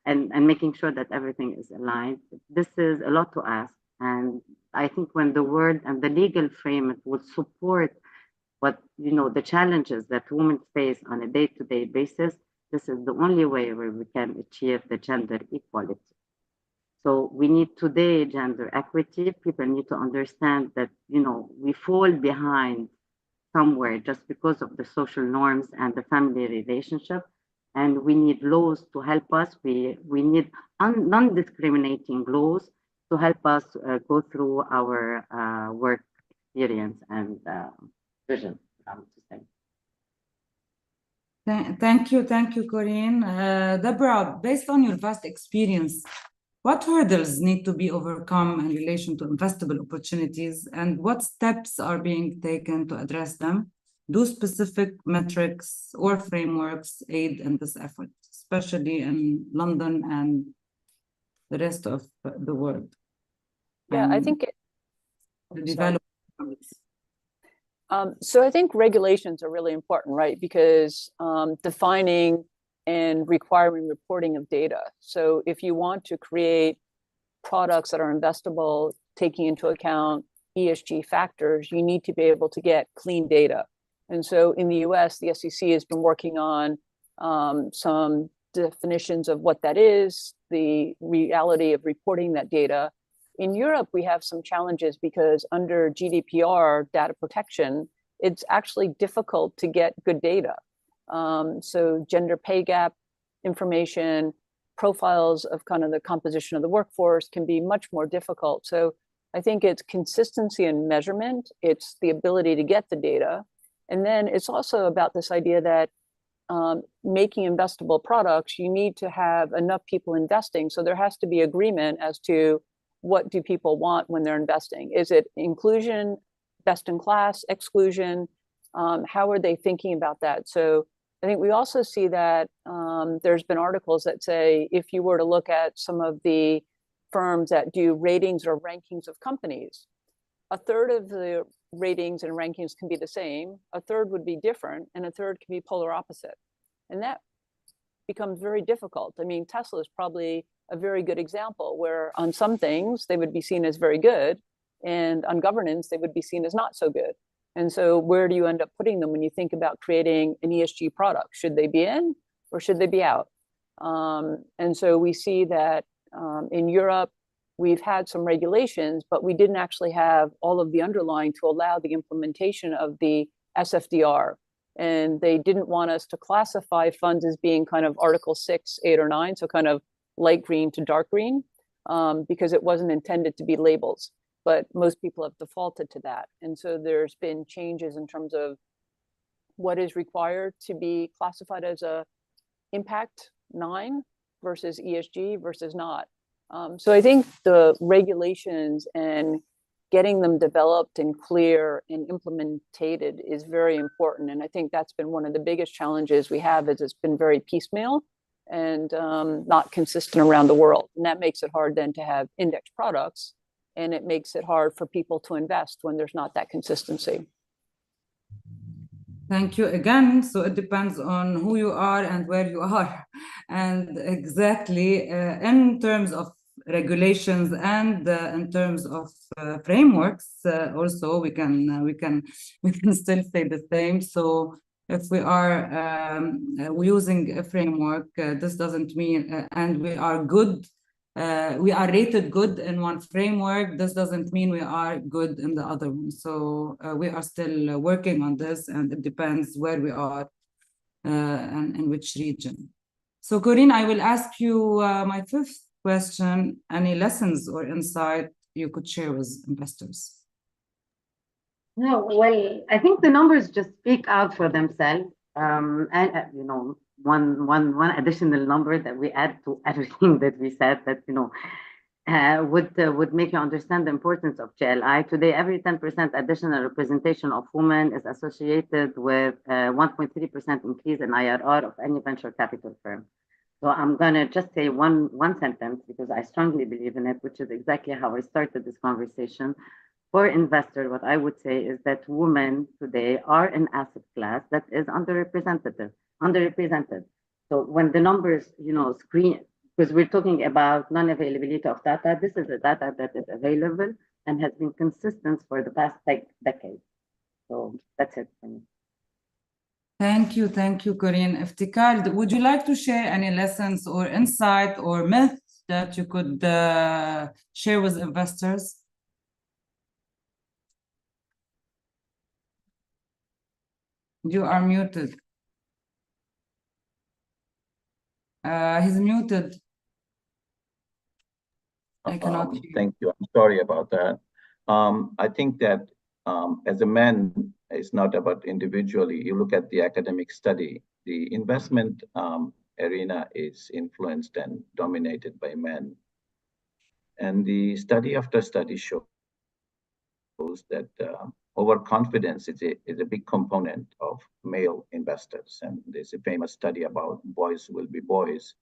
and making sure that everything is aligned. This is a lot to ask, and I think when the word and the legal framework would support what the challenges that women face on a day-to-day basis, this is the only way where we can achieve the gender equality. So we need today gender equity. People need to understand that we fall behind somewhere just because of the social norms and the family relationship. And we need laws to help us. We need non-discriminating laws to help us go through our work experience and vision. Thank you, Corinne. Deborah, based on your vast experience, what hurdles need to be overcome in relation to investable opportunities, and what steps are being taken to address them? Do specific metrics or frameworks aid in this effort, especially in London and the rest of the world? Yeah, I think the development. So I think regulations are really important, right? Because defining and requiring reporting of data. So if you want to create products that are investable, taking into account ESG factors, you need to be able to get clean data. And so in the US, the SEC has been working on some definitions of what that is, the reality of reporting that data. In Europe, we have some challenges because under GDPR data protection, it's actually difficult to get good data. So gender pay gap information, profiles of kind of the composition of the workforce can be much more difficult. So I think it's consistency and measurement. It's the ability to get the data. And then it's also about this idea that making investable products, you need to have enough people investing. So there has to be agreement as to what do people want when they're investing. Is it inclusion, best in class, exclusion? How are they thinking about that? So I think we also see that there's been articles that say if you were to look at some of the firms that do ratings or rankings of companies, a third of the ratings and rankings can be the same, a third would be different, and a third can be polar opposite. And that becomes very difficult. I mean, Tesla is probably a very good example where on some things they would be seen as very good, and on governance they would be seen as not so good. And so where do you end up putting them when you think about creating an ESG product? Should they be in or should they be out? And so we see that in Europe, we've had some regulations, but we didn't actually have all of the underlying to allow the implementation of the SFDR. And they didn't want us to classify funds as being kind of Article 6, 8, or 9, so kind of light green to dark green, because it wasn't intended to be labels. But most people have defaulted to that. And so there's been changes in terms of what is required to be classified as a impact 9 versus ESG versus not. So I think the regulations and getting them developed and clear and implemented is very important. And I think that's been one of the biggest challenges we have, is it's been very piecemeal and not consistent around the world. And that makes it hard then to have index products, and it makes it hard for people to invest when there's not that consistency. Thank you again. So it depends on who you are and where you are. And exactly in terms of regulations and in terms of frameworks, also we can still say the same. So if we are using a framework, this doesn't mean, and we are good, we are rated good in one framework, this doesn't mean we are good in the other one. So we are still working on this, and it depends where we are and in which region. So Corinne, I will ask you my fifth question: any lessons or insight you could share with investors? No, well, I think the numbers just speak out for themselves. And you know, one additional number that we add to everything that we said, that would make you understand the importance of JLI. Today, every 10% additional representation of women is associated with 1.3% increase in IRR of any venture capital firm. So I'm gonna just say one sentence, because I strongly believe in it, which is exactly how I started this conversation. For investors, what I would say is that women today are an asset class that is underrepresented. So when the numbers, screen, because we're talking about non-availability of data, this is the data that is available and has been consistent for the past decade. So that's it for me. Thank you, Corinne. Iftikhar, would you like to share any lessons or insight or myths that you could share with investors? You are muted. He's muted. I cannot hear. Thank you. I'm sorry about that. I think that as a man, it's not about individually. You look at the academic study, the investment arena is influenced and dominated by men. And the study after study shows that overconfidence is a big component of male investors. And there's a famous study about boys will be boys.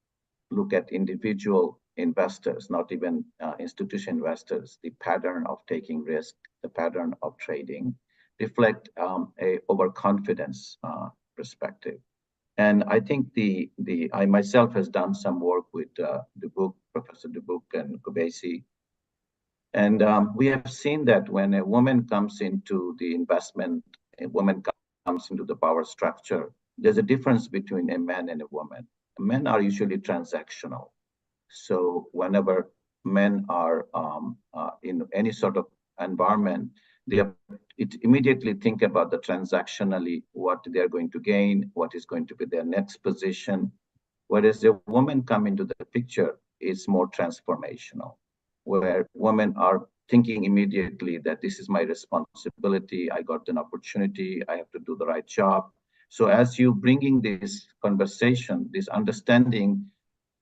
Look at individual investors, not even institutional investors. The pattern of taking risk, the pattern of trading reflect a overconfidence perspective. And I think I myself has done some work with Dubuc, Professor Dubuc and Kubesi. And we have seen that when a woman comes into the investment, a woman comes into the power structure, there's a difference between a man and a woman. Men are usually transactional. So whenever men are in any sort of environment, they immediately think about the transactionally, what they're going to gain, what is going to be their next position. Whereas the women come into the picture, it's more transformational, where women are thinking immediately that this is my responsibility, I got an opportunity, I have to do the right job. So as you bringing this conversation, this understanding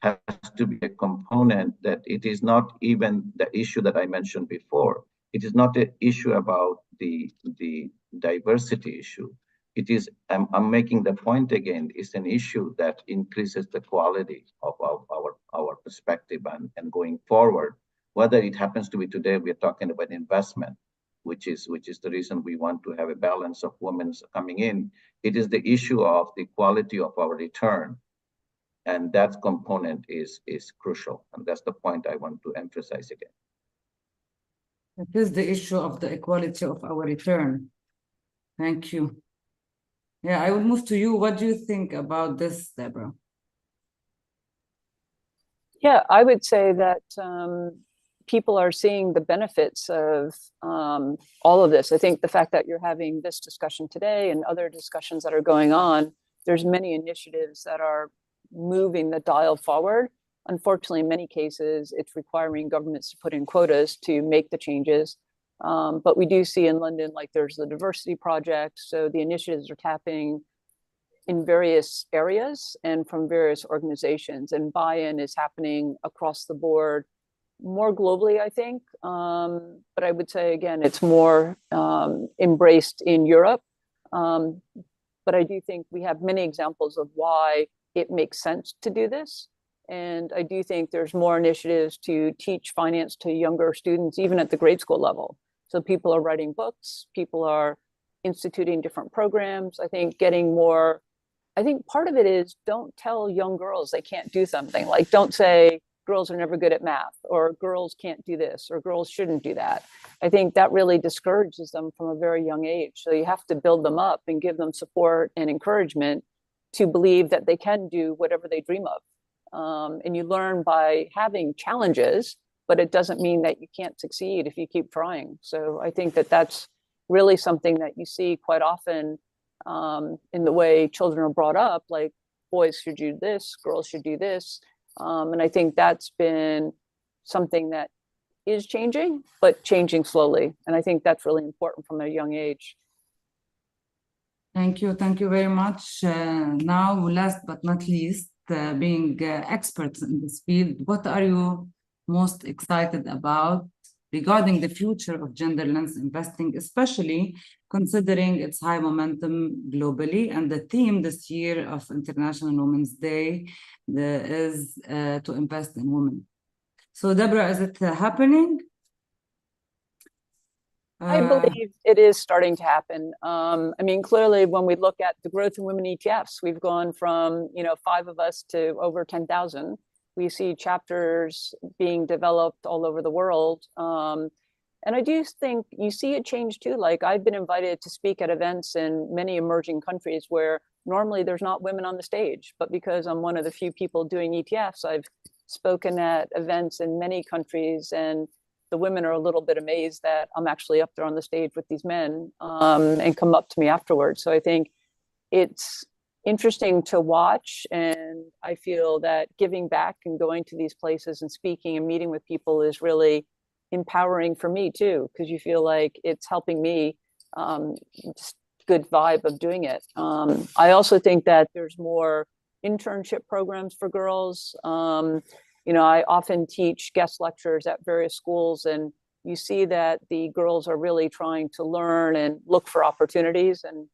has to be a component that it is not even the issue that I mentioned before. It is not an issue about the diversity issue. It is, I'm making the point again, it's an issue that increases the quality of our perspective and going forward. Whether it happens to be today, we're talking about investment, which is the reason we want to have a balance of women coming in. It is the issue of the quality of our return. And that component is crucial. And that's the point I want to emphasize again. It is the issue of the equality of our return. Thank you. Yeah, I will move to you. What do you think about this, Deborah? Yeah, I would say that people are seeing the benefits of all of this. I think the fact that you're having this discussion today and other discussions that are going on, there's many initiatives that are moving the dial forward. Unfortunately, in many cases, it's requiring governments to put in quotas to make the changes. But we do see in London, like there's the diversity project. So the initiatives are tapping in various areas and from various organizations, and buy-in is happening across the board, more globally, I think. But I would say, again, it's more embraced in Europe. But I do think we have many examples of why it makes sense to do this. And I do think there's more initiatives to teach finance to younger students, even at the grade school level. So people are writing books, people are instituting different programs. I think part of it is don't tell young girls they can't do something. Like, don't say girls are never good at math, or girls can't do this, or girls shouldn't do that. I think that really discourages them from a very young age. So you have to build them up and give them support and encouragement to believe that they can do whatever they dream of. And you learn by having challenges, but it doesn't mean that you can't succeed if you keep trying. So I think that that's really something that you see quite often in the way children are brought up, like boys should do this, girls should do this. And I think that's been something that is changing, but changing slowly. And I think that's really important from a young age. Thank you very much. Now, last but not least, being experts in this field, what are you most excited about regarding the future of gender-lens investing, especially considering its high momentum globally, and the theme this year of International Women's Day is to invest in women. So, Deborah, is it happening? I believe it is starting to happen. I mean, clearly, when we look at the growth in women ETFs, we've gone from 5 of us to over 10,000. We see chapters being developed all over the world. And I do think you see it change too. Like, I've been invited to speak at events in many emerging countries where normally there's not women on the stage, but because I'm one of the few people doing ETFs, I've spoken at events in many countries, and the women are a little bit amazed that I'm actually up there on the stage with these men, and come up to me afterwards. So I think it's interesting to watch, and I feel that giving back and going to these places and speaking and meeting with people is really empowering for me too, because you feel like it's helping me, just good vibe of doing it. I also think that there's more internship programs for girls. I often teach guest lectures at various schools, and you see that the girls are really trying to learn and look for opportunities. And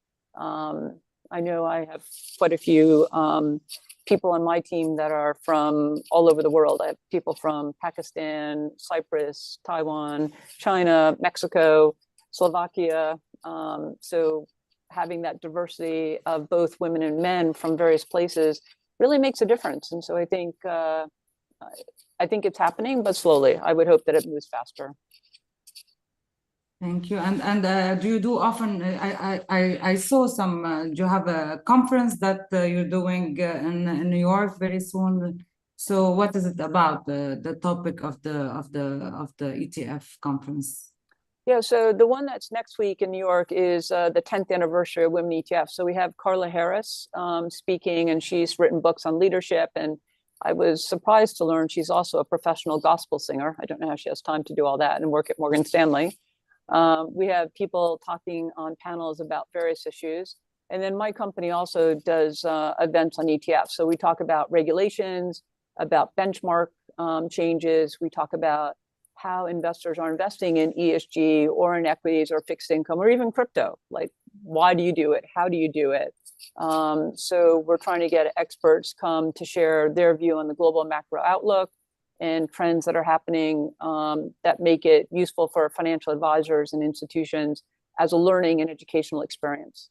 I know I have quite a few people on my team that are from all over the world. I have people from Pakistan, Cyprus, Taiwan, China, Mexico, Slovakia. So having that diversity of both women and men from various places really makes a difference. And so I think it's happening, but slowly. I would hope that it moves faster. Thank you. And do you do often? I saw some. Do you have a conference that you're doing in New York very soon? So what is it about? The topic of the ETF conference? Yeah, so the one that's next week in New York is the 10th anniversary of Women ETF. So we have Carla Harris speaking, and she's written books on leadership. And I was surprised to learn she's also a professional gospel singer. I don't know how she has time to do all that and work at Morgan Stanley. We have people talking on panels about various issues. And then my company also does events on ETFs. So we talk about regulations, about benchmark changes. We talk about how investors are investing in ESG or in equities or fixed income or even crypto. Like, why do you do it? How do you do it? So we're trying to get experts come to share their view on the global macro outlook and trends that are happening that make it useful for financial advisors and institutions as a learning and educational experience.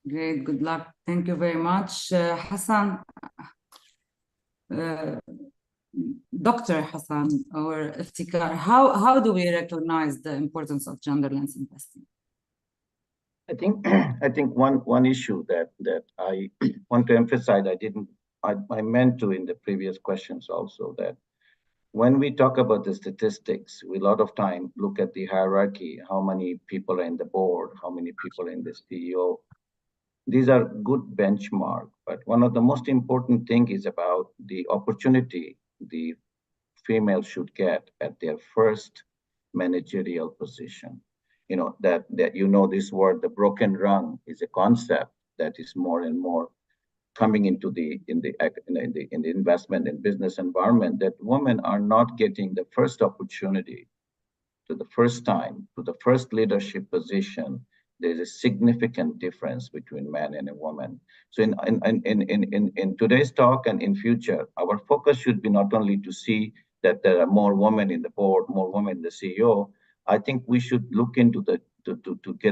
Great, good luck. Thank you very much. Hassan, Dr. Hassan or Iftikhar, how do we recognize the importance of gender-lens investing? I think one issue that I want to emphasize, I didn't I meant to in the previous questions also that when we talk about the statistics, we a lot of time look at the hierarchy, how many people are in the board, how many people are in the CEO. These are good benchmark, but one of the most important thing is about the opportunity the female should get at their first managerial position. You know, that this word, the broken rung, is a concept that is more and more coming into the investment and business environment, that women are not getting the first opportunity to the first time to the first leadership position. There's a significant difference between man and a woman. So in today's talk and in future, our focus should be not only to see that there are more women in the board, more women in the CEO. I think we should look into the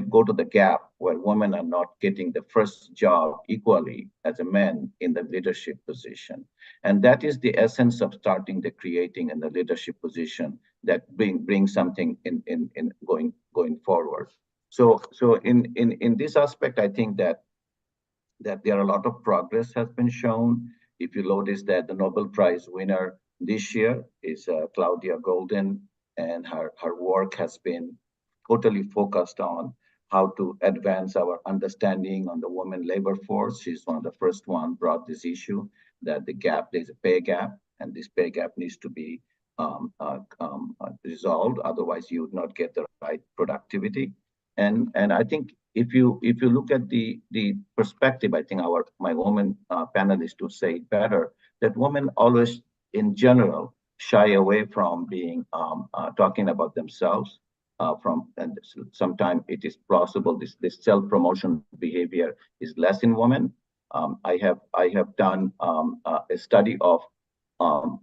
go to the gap where women are not getting the first job equally as a man in the leadership position. And that is the essence of starting the creating in the leadership position that bring something in going forward. So in this aspect, I think that there are a lot of progress has been shown. If you notice that the Nobel Prize winner this year is Claudia Golden, and her work has been totally focused on how to advance our understanding on the women labor force. She's one of the first one brought this issue that there's a pay gap, and this pay gap needs to be resolved. Otherwise, you would not get the right productivity. And I think if you look at the perspective, I think my woman panelists would say it better, that women always, in general, shy away from being talking about themselves. And sometimes it is plausible this self-promotion behavior is less in women. I have done a study of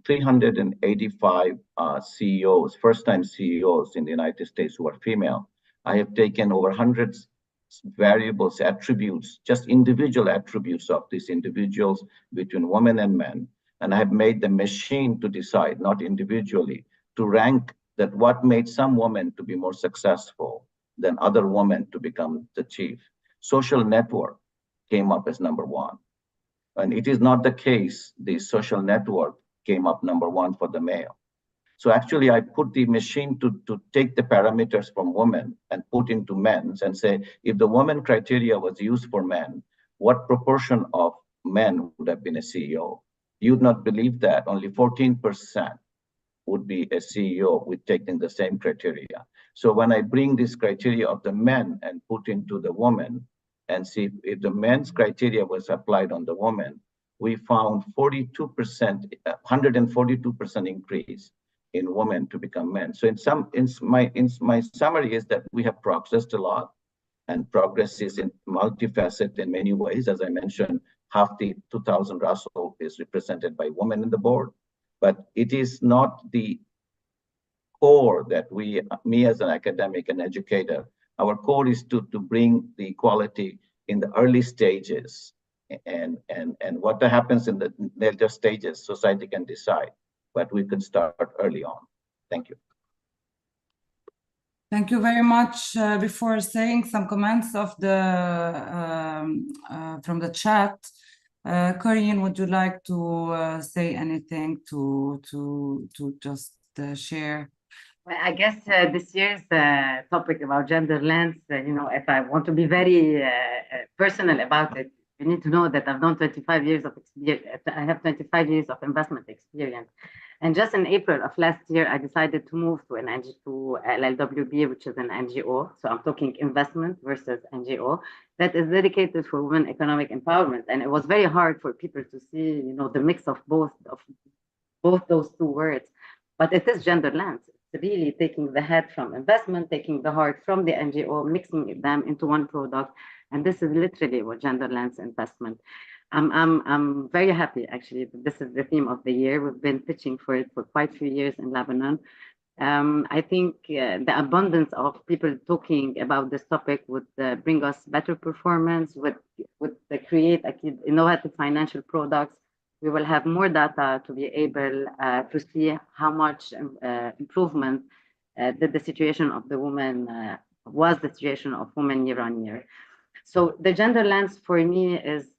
385 CEOs, first-time CEOs in the United States who are female. I have taken over hundreds variables, attributes, just individual attributes of these individuals between women and men. And I have made the machine to decide, not individually, to rank that what made some women to be more successful than other women to become the chief. Social network came up as number one. And it is not the case, the social network came up number one for the male. So actually, I put the machine to take the parameters from women and put into men's and say, if the woman criteria was used for men, what proportion of men would have been a CEO? You'd not believe that only 14% would be a CEO with taking the same criteria. So when I bring this criteria of the men and put into the woman and see if the men's criteria was applied on the woman, we found 142% increase in women to become men. So my summary is that we have progressed a lot, and progress is in multifaceted in many ways. As I mentioned, half the 2000 Russell is represented by women in the board, but it is not the core that me as an academic and educator, our core is to bring the equality in the early stages, and what happens in the later stages, society can decide, but we could start early on. Thank you. Thank you very much. Before saying some comments of from the chat, Corinne, would you like to say anything to just share? Well, I guess this year's topic about gender lens, if I want to be very personal about it, you need to know that I've done 25 years of experience. I have 25 years of investment experience. And just in April of last year, I decided to move to LLWB, which is an NGO. So I'm talking investment versus NGO that is dedicated for women economic empowerment. And it was very hard for people to see, the mix of both those two words. But it is gender lens. It's really taking the head from investment, taking the heart from the NGO, mixing them into one product. And this is literally what gender lens investment. I'm very happy, actually, that this is the theme of the year. We've been pitching for it for quite a few years in Lebanon. I think the abundance of people talking about this topic would bring us better performance, would create innovative financial products. We will have more data to be able to see how much improvement did the situation of the women was the situation of women year on year. So the gender lens for me is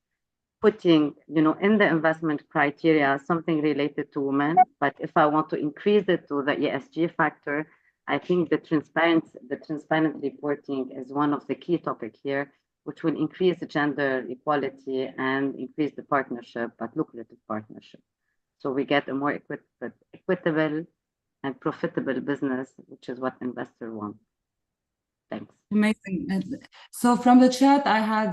putting, in the investment criteria, something related to women. But if I want to increase it to the ESG factor, I think the transparent reporting is one of the key topics here, which will increase the gender equality and increase the partnership, but lucrative partnership. So we get a more equitable and profitable business, which is what investors want. Thanks. Amazing. So from the chat, I had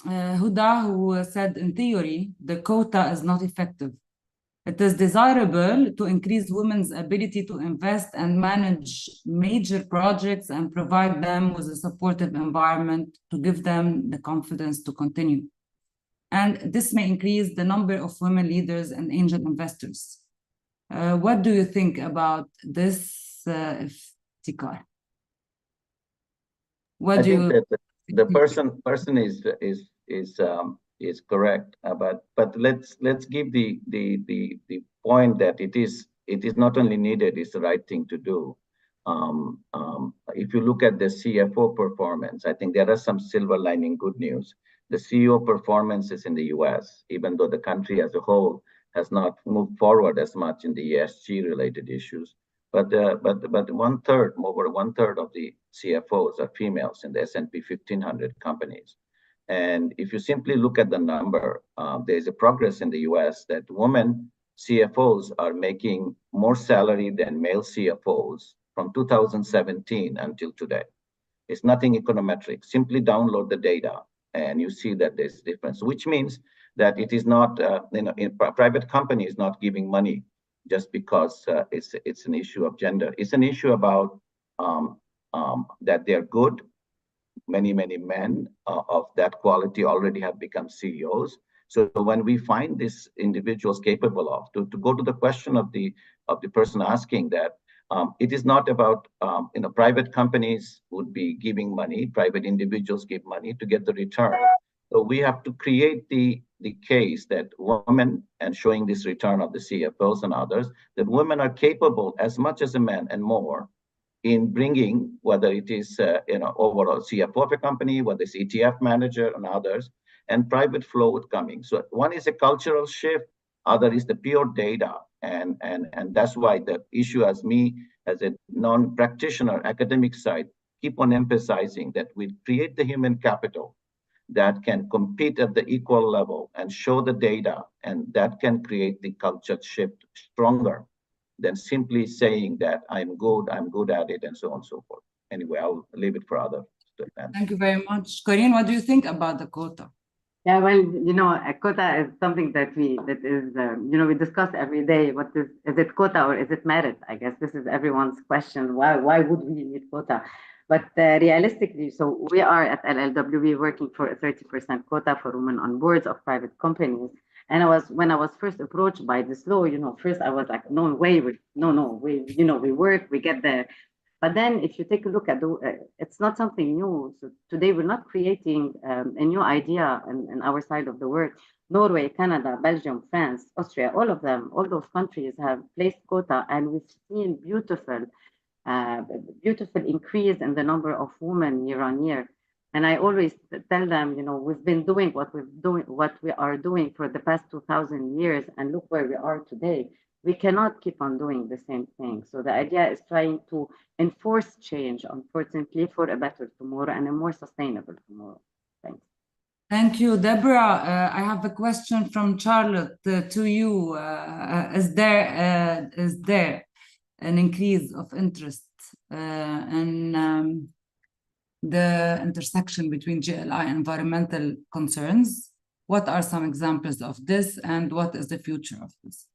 Huda who said, in theory, the quota is not effective. It is desirable to increase women's ability to invest and manage major projects and provide them with a supportive environment to give them the confidence to continue. And this may increase the number of women leaders and angel investors. What do you think about this, Iftikhar? I think that the person is correct, but let's give the point that it is not only needed, it's the right thing to do. If you look at the CFO performance, I think there are some silver lining good news. The CEO performances in the US, even though the country as a whole has not moved forward as much in the ESG related issues. But over one third of the CFOs are females in the S&P 1500 companies. And if you simply look at the number, there's a progress in the US that women CFOs are making more salary than male CFOs from 2017 until today. It's nothing econometric. Simply download the data and you see that there's difference, which means that it is not, in private company is not giving money just because it's an issue of gender. It's an issue about that they're good. Many men of that quality already have become CEOs. So when we find these individuals capable of, to go to the question of the person asking that, it is not about, private companies would be giving money, private individuals give money to get the return. So we have to create the case that women, and showing this return of the CFOs and others, that women are capable as much as a man and more in bringing, whether it is overall CFO of a company, whether it's ETF manager and others, and private flow coming. So one is a cultural shift, other is the pure data, and that's why the issue as me as a non-practitioner academic side keep on emphasizing that we create the human capital that can compete at the equal level and show the data, and that can create the culture shift stronger than simply saying that I'm good at it, and so on and so forth. Anyway, I'll leave it for others to answer. Thank you very much. Corinne, what do you think about the quota? Yeah, well, a quota is something that we discuss every day. What is it quota or is it merit? I guess this is everyone's question. Why would we need quota? But realistically, so we are at LLW working for a 30% quota for women on boards of private companies. And when I was first approached by this law, first I was like, no way, we work, we get there. But then if you take a look at it's not something new. So today we're not creating a new idea in our side of the world. Norway, Canada, Belgium, France, Austria, all those countries have placed quota, and we've seen beautiful increase in the number of women year on year. And I always tell them, we've been doing what we are doing for the past 2,000 years, and look where we are today. We cannot keep on doing the same thing. So the idea is trying to enforce change, unfortunately, for a better tomorrow and a more sustainable tomorrow. Thanks. Thank you, Deborah. I have a question from Charlotte to you. Is there an increase of interest in the intersection between GLI and environmental concerns? What are some examples of this, and what is the future of this?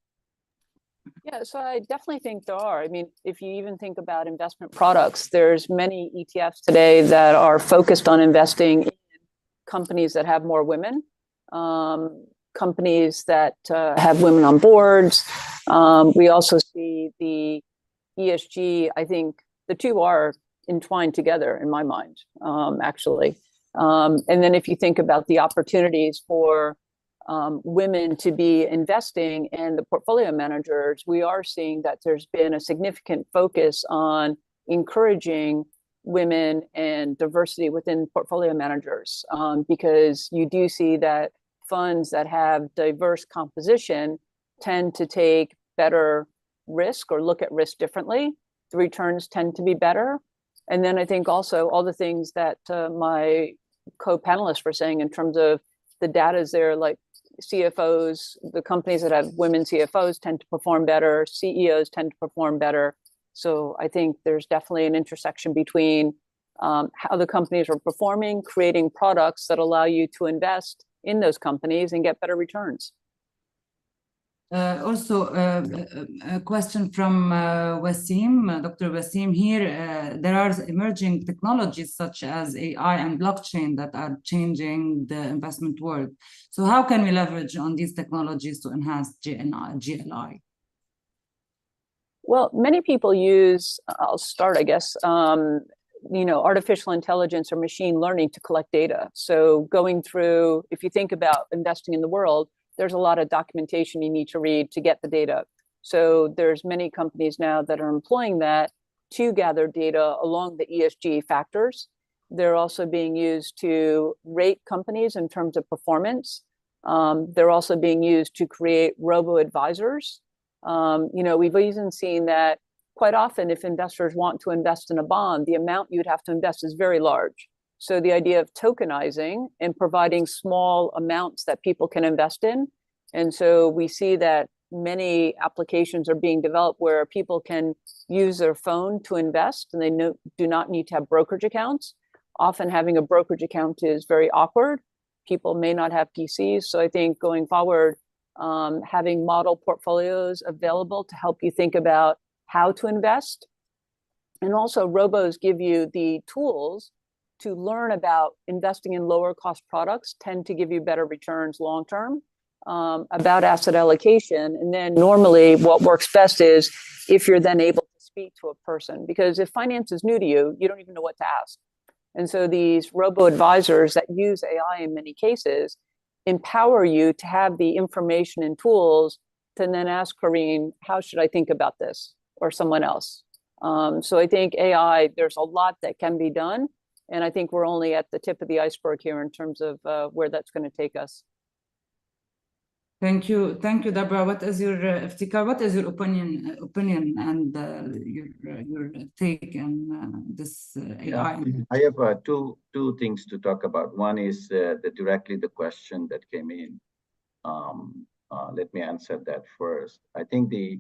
Yeah, so I definitely think there are. I mean, if you even think about investment products, there's many ETFs today that are focused on investing in companies that have more women, companies that have women on boards. We also see the ESG, I think the two are entwined together in my mind, actually. And then if you think about the opportunities for women to be investing in the portfolio managers, we are seeing that there's been a significant focus on encouraging women and diversity within portfolio managers, because you do see that funds that have diverse composition tend to take better risk or look at risk differently. The returns tend to be better. And then I think also all the things that my co-panelists were saying in terms of the data is there, like CFOs, the companies that have women CFOs tend to perform better, CEOs tend to perform better. So I think there's definitely an intersection between how the companies are performing, creating products that allow you to invest in those companies and get better returns. Also, a question from Wasim, Dr. Wasim here. There are emerging technologies such as AI and blockchain that are changing the investment world. So how can we leverage on these technologies to enhance GLI? Well, many people use, I'll start, I guess, artificial intelligence or machine learning to collect data. So going through, if you think about investing in the world, there's a lot of documentation you need to read to get the data. So there's many companies now that are employing that to gather data along the ESG factors. They're also being used to rate companies in terms of performance. They're also being used to create robo-advisors. We've even seen that quite often if investors want to invest in a bond, the amount you'd have to invest is very large. So the idea of tokenizing and providing small amounts that people can invest in. And so we see that many applications are being developed where people can use their phone to invest and they do not need to have brokerage accounts. Often having a brokerage account is very awkward. People may not have PCs. So I think going forward, having model portfolios available to help you think about how to invest. And also robos give you the tools to learn about investing in lower cost products, tend to give you better returns long-term, about asset allocation. And then normally what works best is if you're then able to speak to a person, because if finance is new to you, you don't even know what to ask. And so these robo-advisors that use AI in many cases empower you to have the information and tools to then ask Karine, how should I think about this? Or someone else. So I think AI, there's a lot that can be done. And I think we're only at the tip of the iceberg here in terms of where that's going to take us. Thank you, Deborah. What is your Iftikhar? What is your opinion and your take on this AI? I have two things to talk about. One is directly the question that came in. Let me answer that first. I think the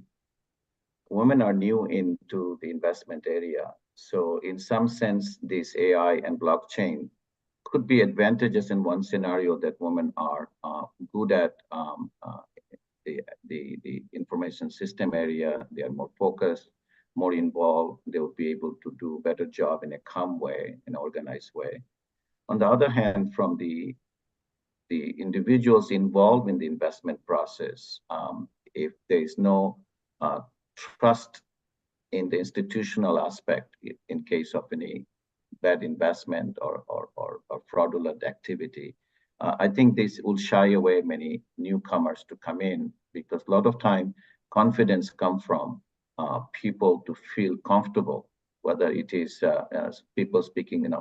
women are new into the investment area. So in some sense, this AI and blockchain could be advantages in one scenario that women are good at the information system area. They are more focused, more involved. They will be able to do a better job in a calm way, in an organized way. On the other hand, from the individuals involved in the investment process, if there is no trust in the institutional aspect in case of any bad investment or fraudulent activity, I think this will shy away many newcomers to come in, because a lot of time confidence comes from people to feel comfortable, whether it is people speaking in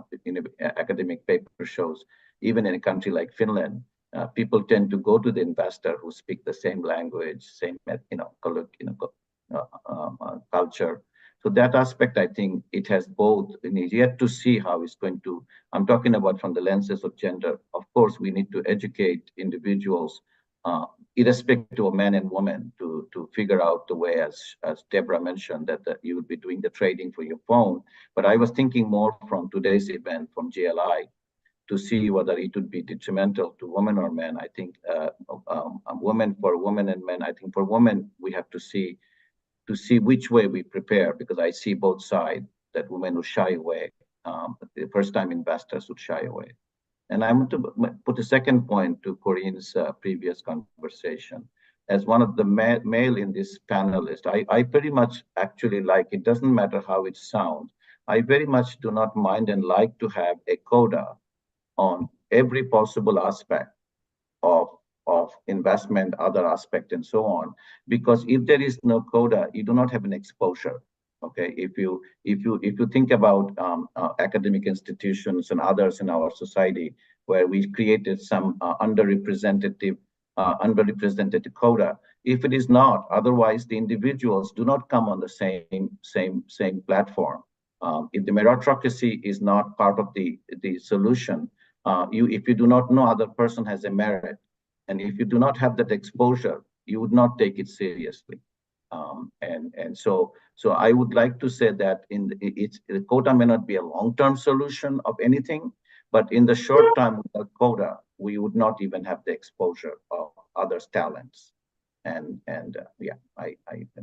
academic paper shows, even in a country like Finland, people tend to go to the investor who speak the same language, same culture. So that aspect, I think it has both, and is yet to see how it's going to, I'm talking about from the lenses of gender. Of course, we need to educate individuals, irrespective of men and women, to figure out the way, as Deborah mentioned, that you would be doing the trading for your phone. But I was thinking more from today's event, from GLI, to see whether it would be detrimental to women or men. I think women for women and men, I think for women, we have to see which way we prepare, because I see both sides, that women will shy away. The first-time investors would shy away. And I want to put a second point to Corinne's previous conversation. As one of the male in this panelist, I pretty much actually like, it doesn't matter how it sounds, I very much do not mind and like to have a quota on every possible aspect of investment, other aspect, and so on. Because if there is no quota, you do not have an exposure. Okay, if you think about academic institutions and others in our society, where we created some underrepresented quota, if it is not, otherwise the individuals do not come on the same platform. If the meritocracy is not part of the solution, if you do not know other person has a merit, and if you do not have that exposure, you would not take it seriously. So I would like to say that the quota may not be a long-term solution of anything, but in the short term, without quota, we would not even have the exposure of others' talents. Yeah, I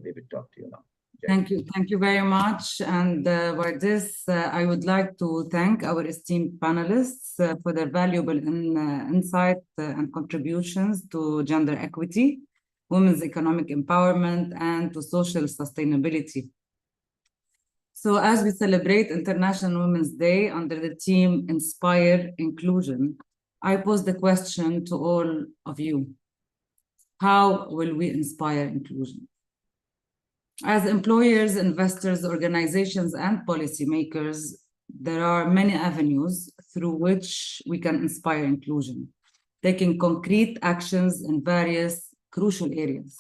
leave it up to you now. Thank you very much. And by this, I would like to thank our esteemed panelists for their valuable insight and contributions to gender equity, women's economic empowerment, and to social sustainability. So as we celebrate International Women's Day under the theme Inspire Inclusion, I pose the question to all of you. How will we inspire inclusion? As employers, investors, organizations, and policymakers, there are many avenues through which we can inspire inclusion, taking concrete actions in various crucial areas.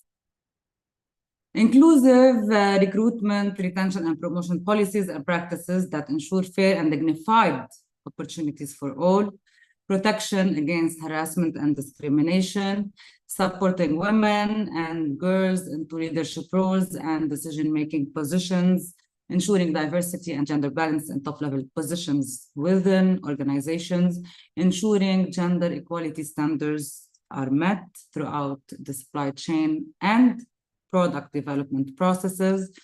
Inclusive recruitment, retention, and promotion policies and practices that ensure fair and dignified opportunities for all, protection against harassment and discrimination, supporting women and girls into leadership roles and decision-making positions, ensuring diversity and gender balance in top-level positions within organizations, ensuring gender equality standards are met throughout the supply chain and product development processes,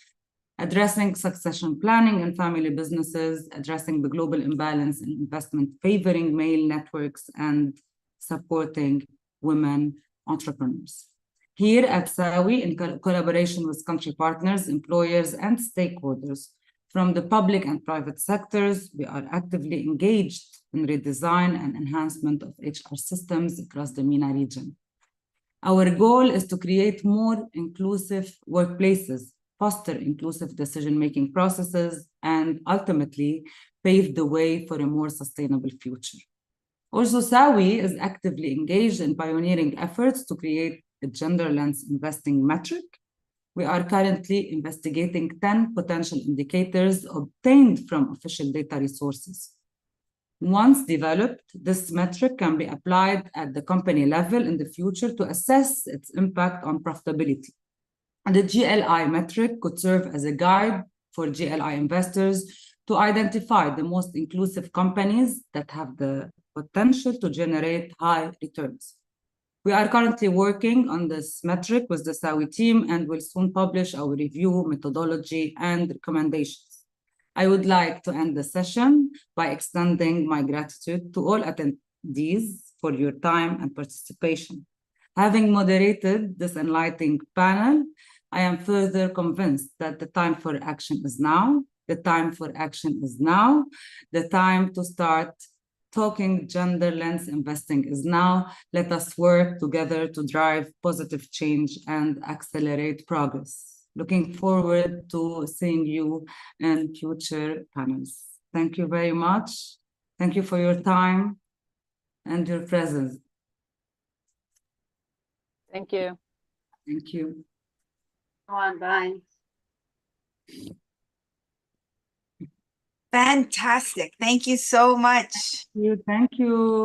addressing succession planning in family businesses, addressing the global imbalance in investment favoring male networks, and supporting women entrepreneurs. Here at SAWI, in collaboration with country partners, employers, and stakeholders from the public and private sectors, we are actively engaged in redesign and enhancement of HR systems across the MENA region. Our goal is to create more inclusive workplaces, foster inclusive decision-making processes, and ultimately pave the way for a more sustainable future. Also, SAWI is actively engaged in pioneering efforts to create a gender lens investing metric. We are currently investigating 10 potential indicators obtained from official data resources. Once developed, this metric can be applied at the company level in the future to assess its impact on profitability. And the GLI metric could serve as a guide for GLI investors to identify the most inclusive companies that have the potential to generate high returns. We are currently working on this metric with the SAWI team and will soon publish our review, methodology, and recommendations. I would like to end the session by extending my gratitude to all attendees for your time and participation. Having moderated this enlightening panel, I am further convinced that the time for action is now. The time for action is now. The time to start talking gender lens investing is now. Let us work together to drive positive change and accelerate progress. Looking forward to seeing you in future panels. Thank you very much. Thank you for your time and your presence. Thank you. Thank you. Bye. Fantastic. Thank you so much. Thank you.